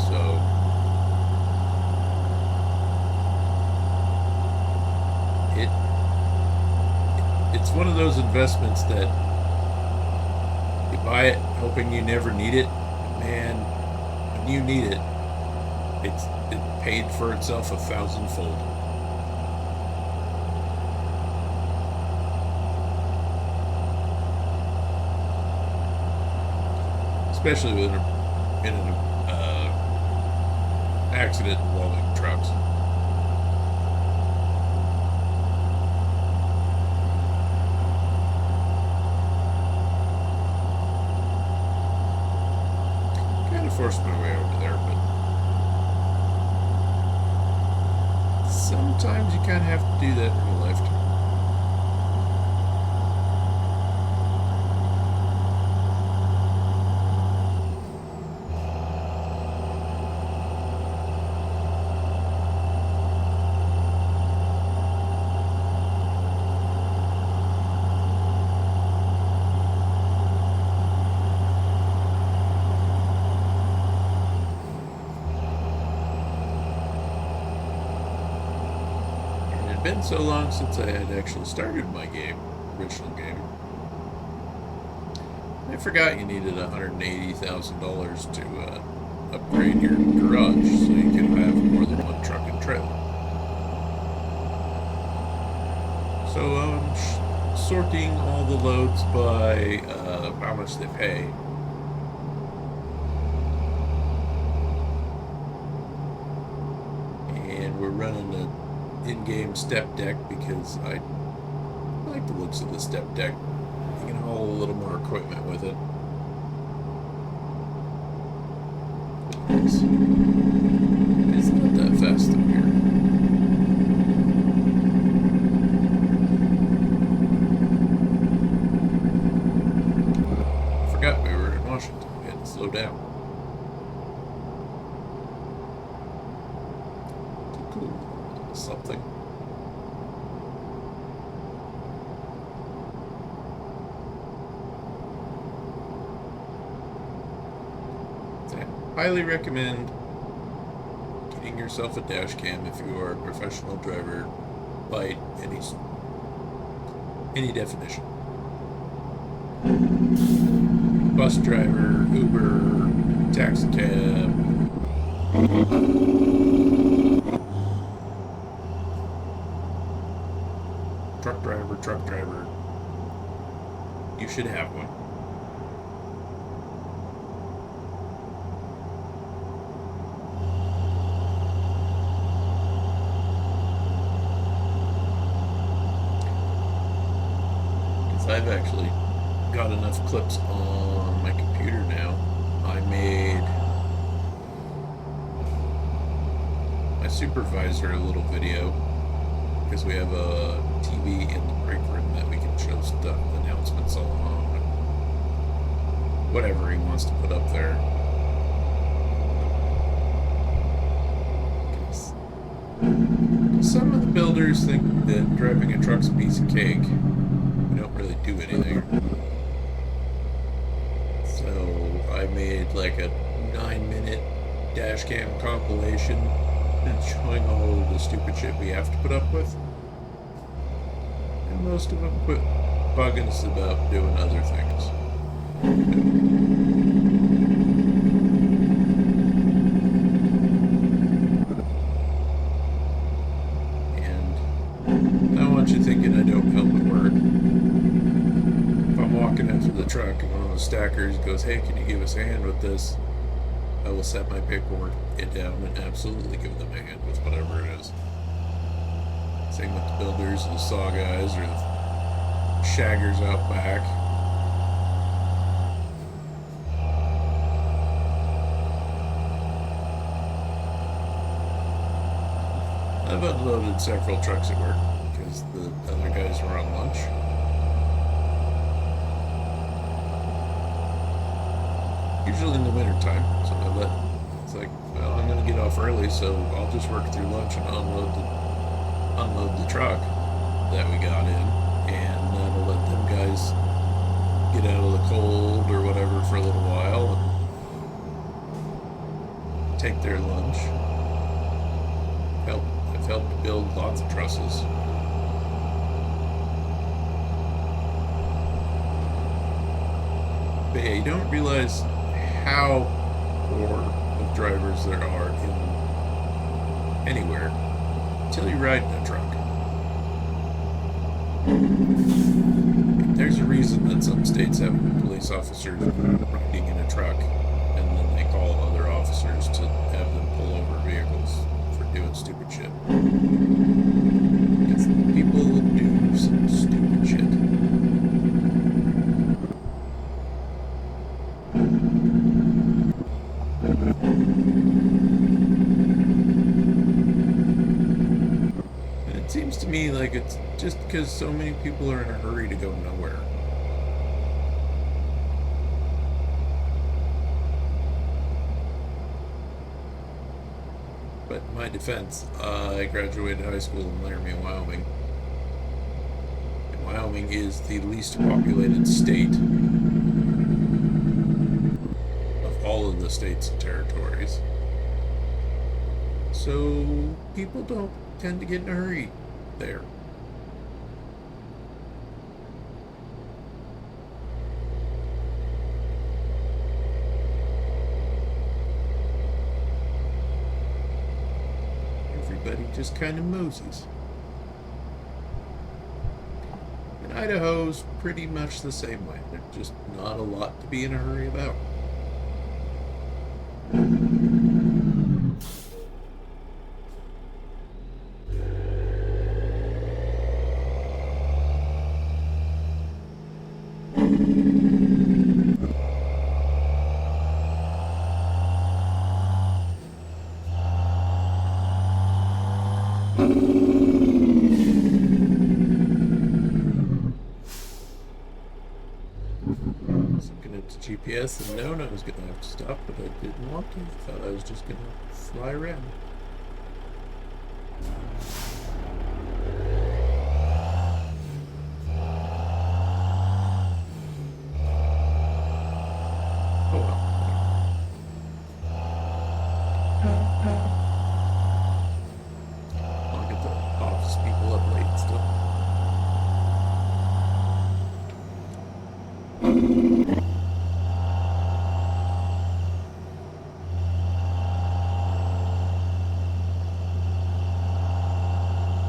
so it's one of those investments that you buy it hoping you never need it, but man, when you need it, it paid for itself 1,000-fold. Especially in an accident involving trucks. Kind of forced my way over there, but sometimes you kind of have to do that in your lifetime. Been so long since I had actually started my original game. I forgot you needed $180,000 to upgrade your garage so you could have more than one truck and trailer. So I'm sorting all the loads by how much they pay. And we're running a in-game step deck because I like the looks of the step deck. You can haul equipment with it. It's not that fast up here. I forgot we were in Washington. We had to slow down. Cool. Something. Highly recommend getting yourself a dash cam if you are a professional driver by any definition. Bus driver, Uber, taxi cab. Truck driver. You should have one. I've actually got enough clips on my computer now. I made my supervisor a little video because we have a TV in the break room that we can show stuff, announcements on, whatever he wants to put up there. Some of the builders think that driving a truck's a piece of cake. Don't really do anything. So I made like a 9-minute dash cam compilation and showing all the stupid shit we have to put up with. And most of them quit bugging us about doing other things. And I don't want you thinking I don't help at work. Walking after the truck and one of the stackers goes, "Hey, can you give us a hand with this?" I will set my paperwork down and absolutely give them a hand with whatever it is. Same with the builders, the saw guys, or the shaggers out back. I've unloaded several trucks at work because the other guys were on lunch. Usually in the winter time, so it's like, well, I'm going to get off early, so I'll just work through lunch and unload the truck that we got in, and that'll let them guys get out of the cold or whatever for a little while and take their lunch. I've helped build lots of trusses. But yeah, you don't realize how poor of drivers there are in anywhere until you ride in a truck. There's a reason that some states have police officers riding in a truck, and then they call other officers to have them pull over vehicles for doing stupid shit. Because people do some stupid shit. It seems to me like it's just because so many people are in a hurry to go nowhere. But in my defense, I graduated high school in Laramie, Wyoming. And Wyoming is the least populated state of all of the states and territories. So people don't tend to get in a hurry there. Everybody just kind of moseys. And Idaho's pretty much the same way. There's just not a lot to be in a hurry about. was looking at the GPS and known I was going to have to stop, but I didn't want to. Thought I was just going to fly around. Oh well. I'll get the office people up late still.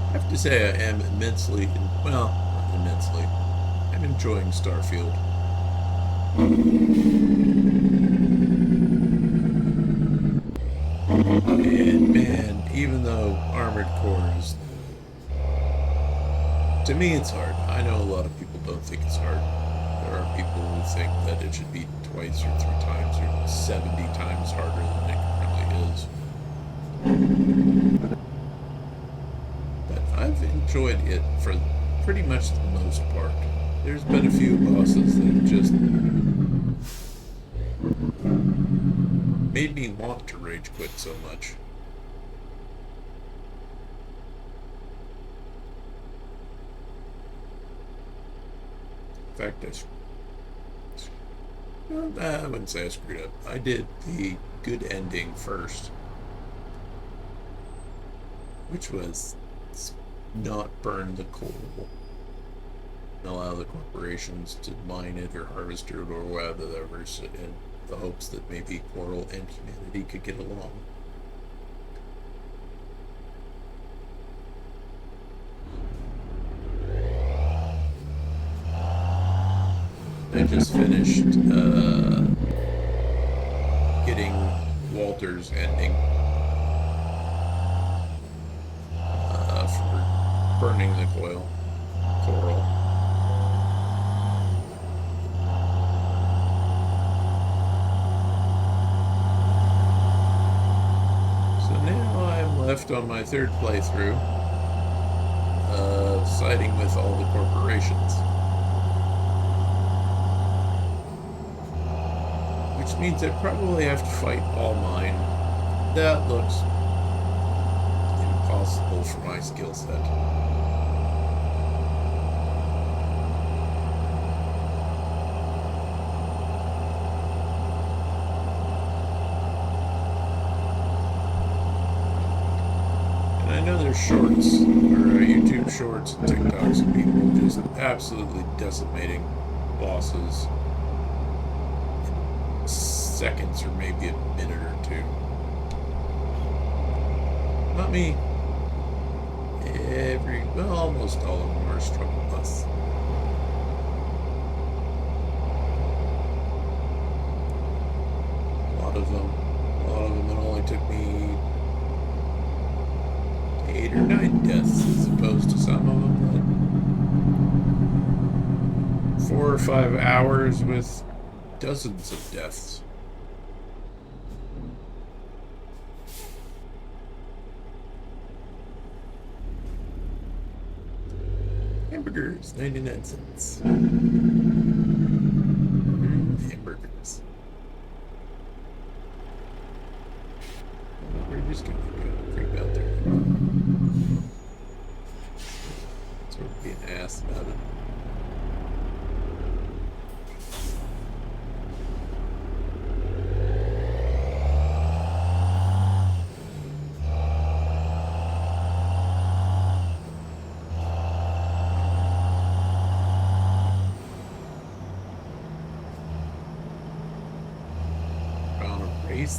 I have to say I am immensely, well, not immensely, I'm enjoying Starfield. And man, even though Armored Core is, to me it's hard. I know a lot of people don't think it's hard. There are people who think that it should be twice or 3 times or 70 times harder than it currently is. But I've enjoyed it for pretty much the most part. There's been a few bosses that just made me want to rage quit so much. In fact, I wouldn't say I screwed up. I did the good ending first, which was not burn the coal and allow the corporations to mine it or harvest it or whatever, in the hopes that maybe Coral and humanity could get along. I just finished getting Walter's ending for burning the coral. So now I'm left on my third playthrough, siding with all the corporations. Which means I probably have to fight all mine. That looks impossible for my skill set. And I know there's shorts, or YouTube shorts and TikToks of people just absolutely decimating bosses seconds or maybe a minute or two. Not me. Almost all of them are struggle bus. A lot of them, it only took me 8 or 9 deaths as opposed to some of them that 4 or 5 hours with dozens of deaths. Hamburgers, 99 cents. Hamburgers. We're just gonna go creep out there. Sort of be an ass about it.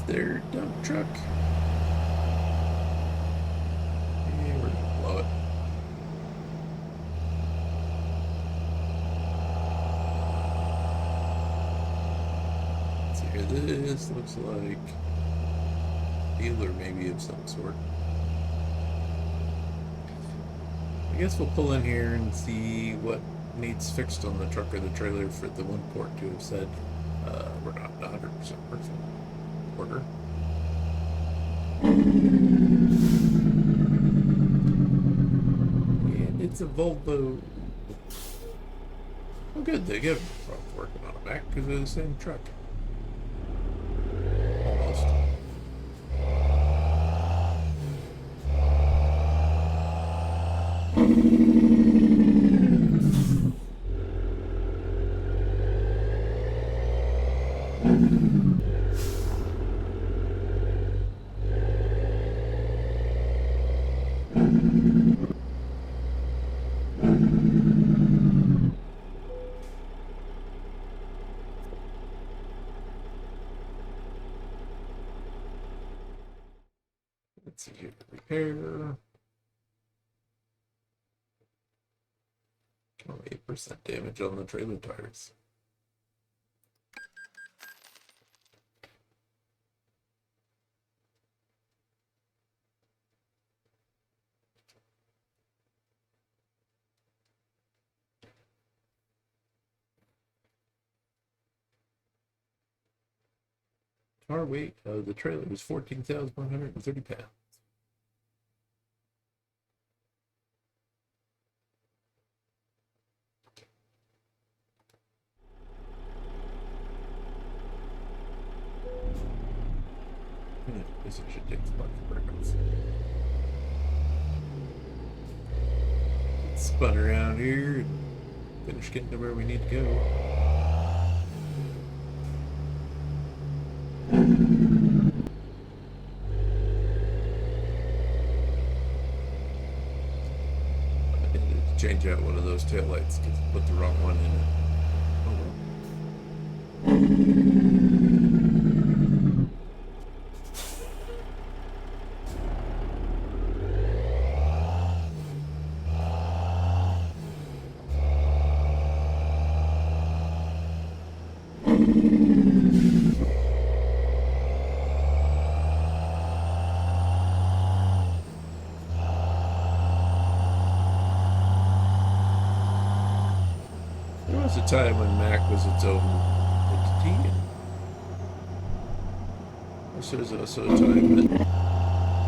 Their dump truck. Yeah, we're gonna blow it. Let's see here. This looks like dealer maybe of some sort. I guess we'll pull in here and see what needs fixed on the truck or the trailer for the one port to have said we're not 100% perfect. Order. And it's a Volvo. Oh, good. They get both working on a Mac because they're the same truck. Almost. Let's see here. Repair. 8% damage on the trailer tires. Car weight of the trailer is 14,130 pounds. This should take spark breakouts. Spun around here and finish getting to where we need to go. I needed to change out one of those taillights because I put the wrong one in it. Oh well. There was a time when Mac was its own entity, and there's also a time that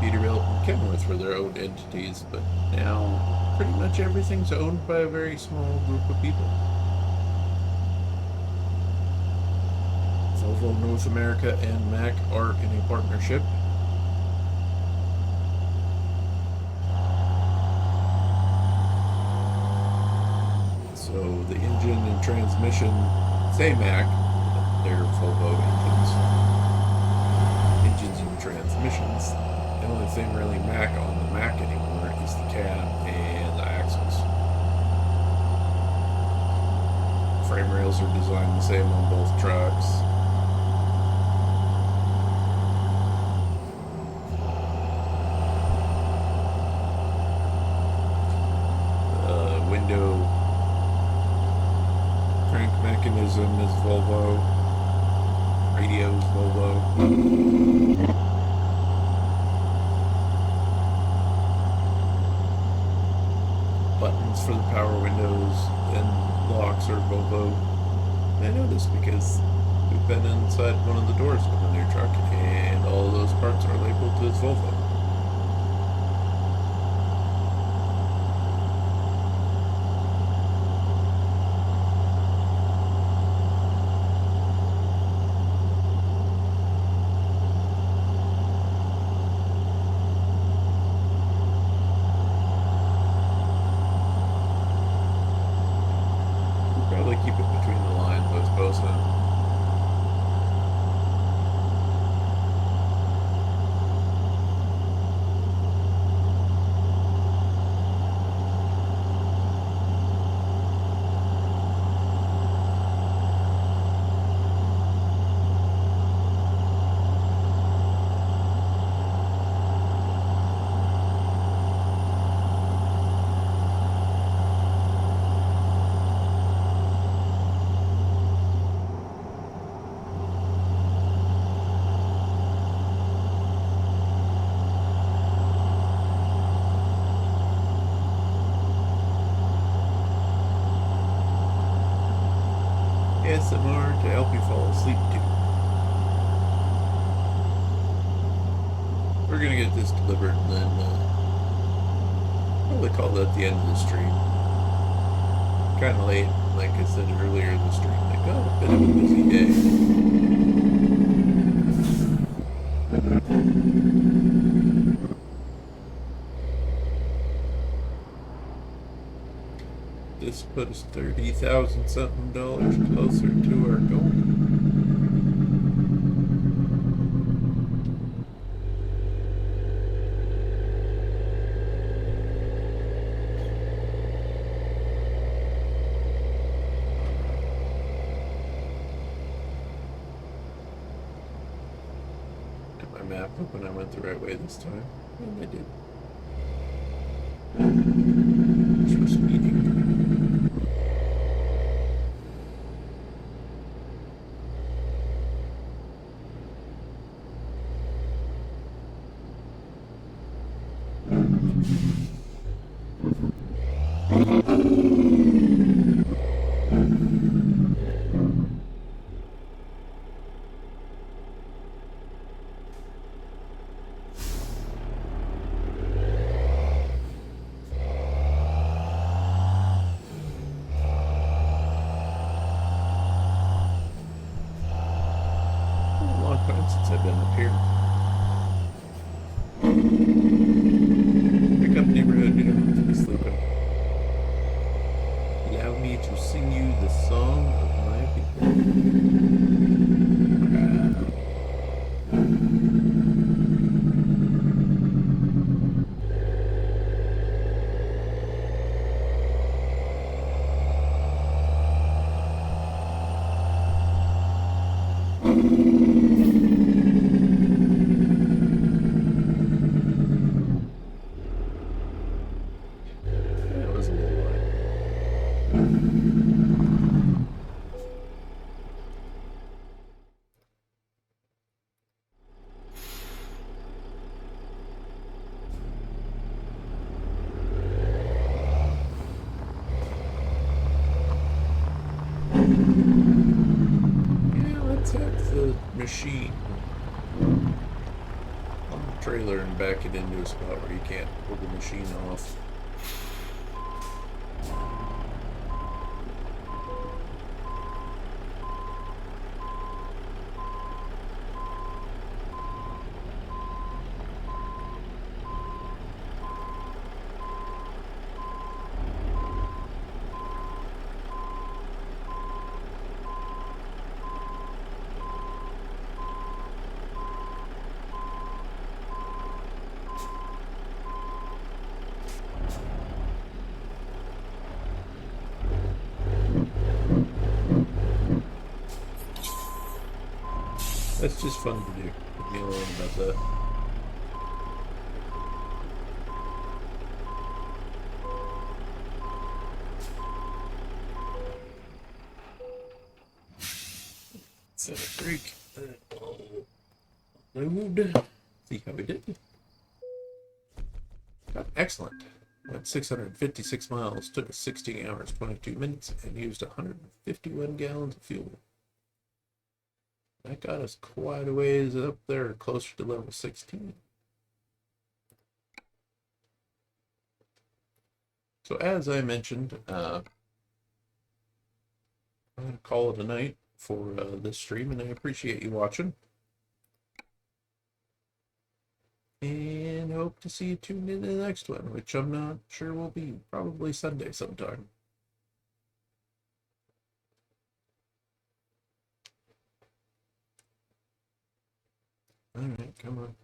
Peterbilt and Kenworth were their own entities, but now pretty much everything's owned by a very small group of people. Volvo North America and Mac are in a partnership. So the engine and transmission say Mac, they're Volvo engines and transmissions. The only thing really Mac on the Mac anymore is the cab and the axles. Frame rails are designed the same on both trucks. Window crank mechanism is Volvo. Radio is Volvo. Buttons for the power windows and locks are Volvo. And I know this because we've been inside one of the doors of the new truck and all of those parts are labeled as Volvo. Keep it between the lines, I suppose. ASMR to help you fall asleep too. We're gonna get this delivered and then probably call that the end of the stream. Kinda late. like I said earlier in the stream, I got a bit of a busy day. This put us 30,000 something dollars closer to our goal. Did my map up when I went the right way this time? And I did. Just speeding. Long time since I've been up here. Pick up neighborhood, you don't have to be sleeping. Allow me to sing you the song of my people. That was a little while. Yeah, let's have the machine on the trailer and back it into a spot where you can't pull the machine off. That's just fun to do. Leave me alone about that. Set a break. Moved. See how we did. Got excellent. Went 656 miles, took us 16 hours, 22 minutes, and used 151 gallons of fuel. That got us quite a ways up there, closer to level 16. So as I mentioned, I'm going to call it a night for this stream, and I appreciate you watching. And hope to see you tuned in to the next one, which I'm not sure will be probably Sunday sometime. All right, come on.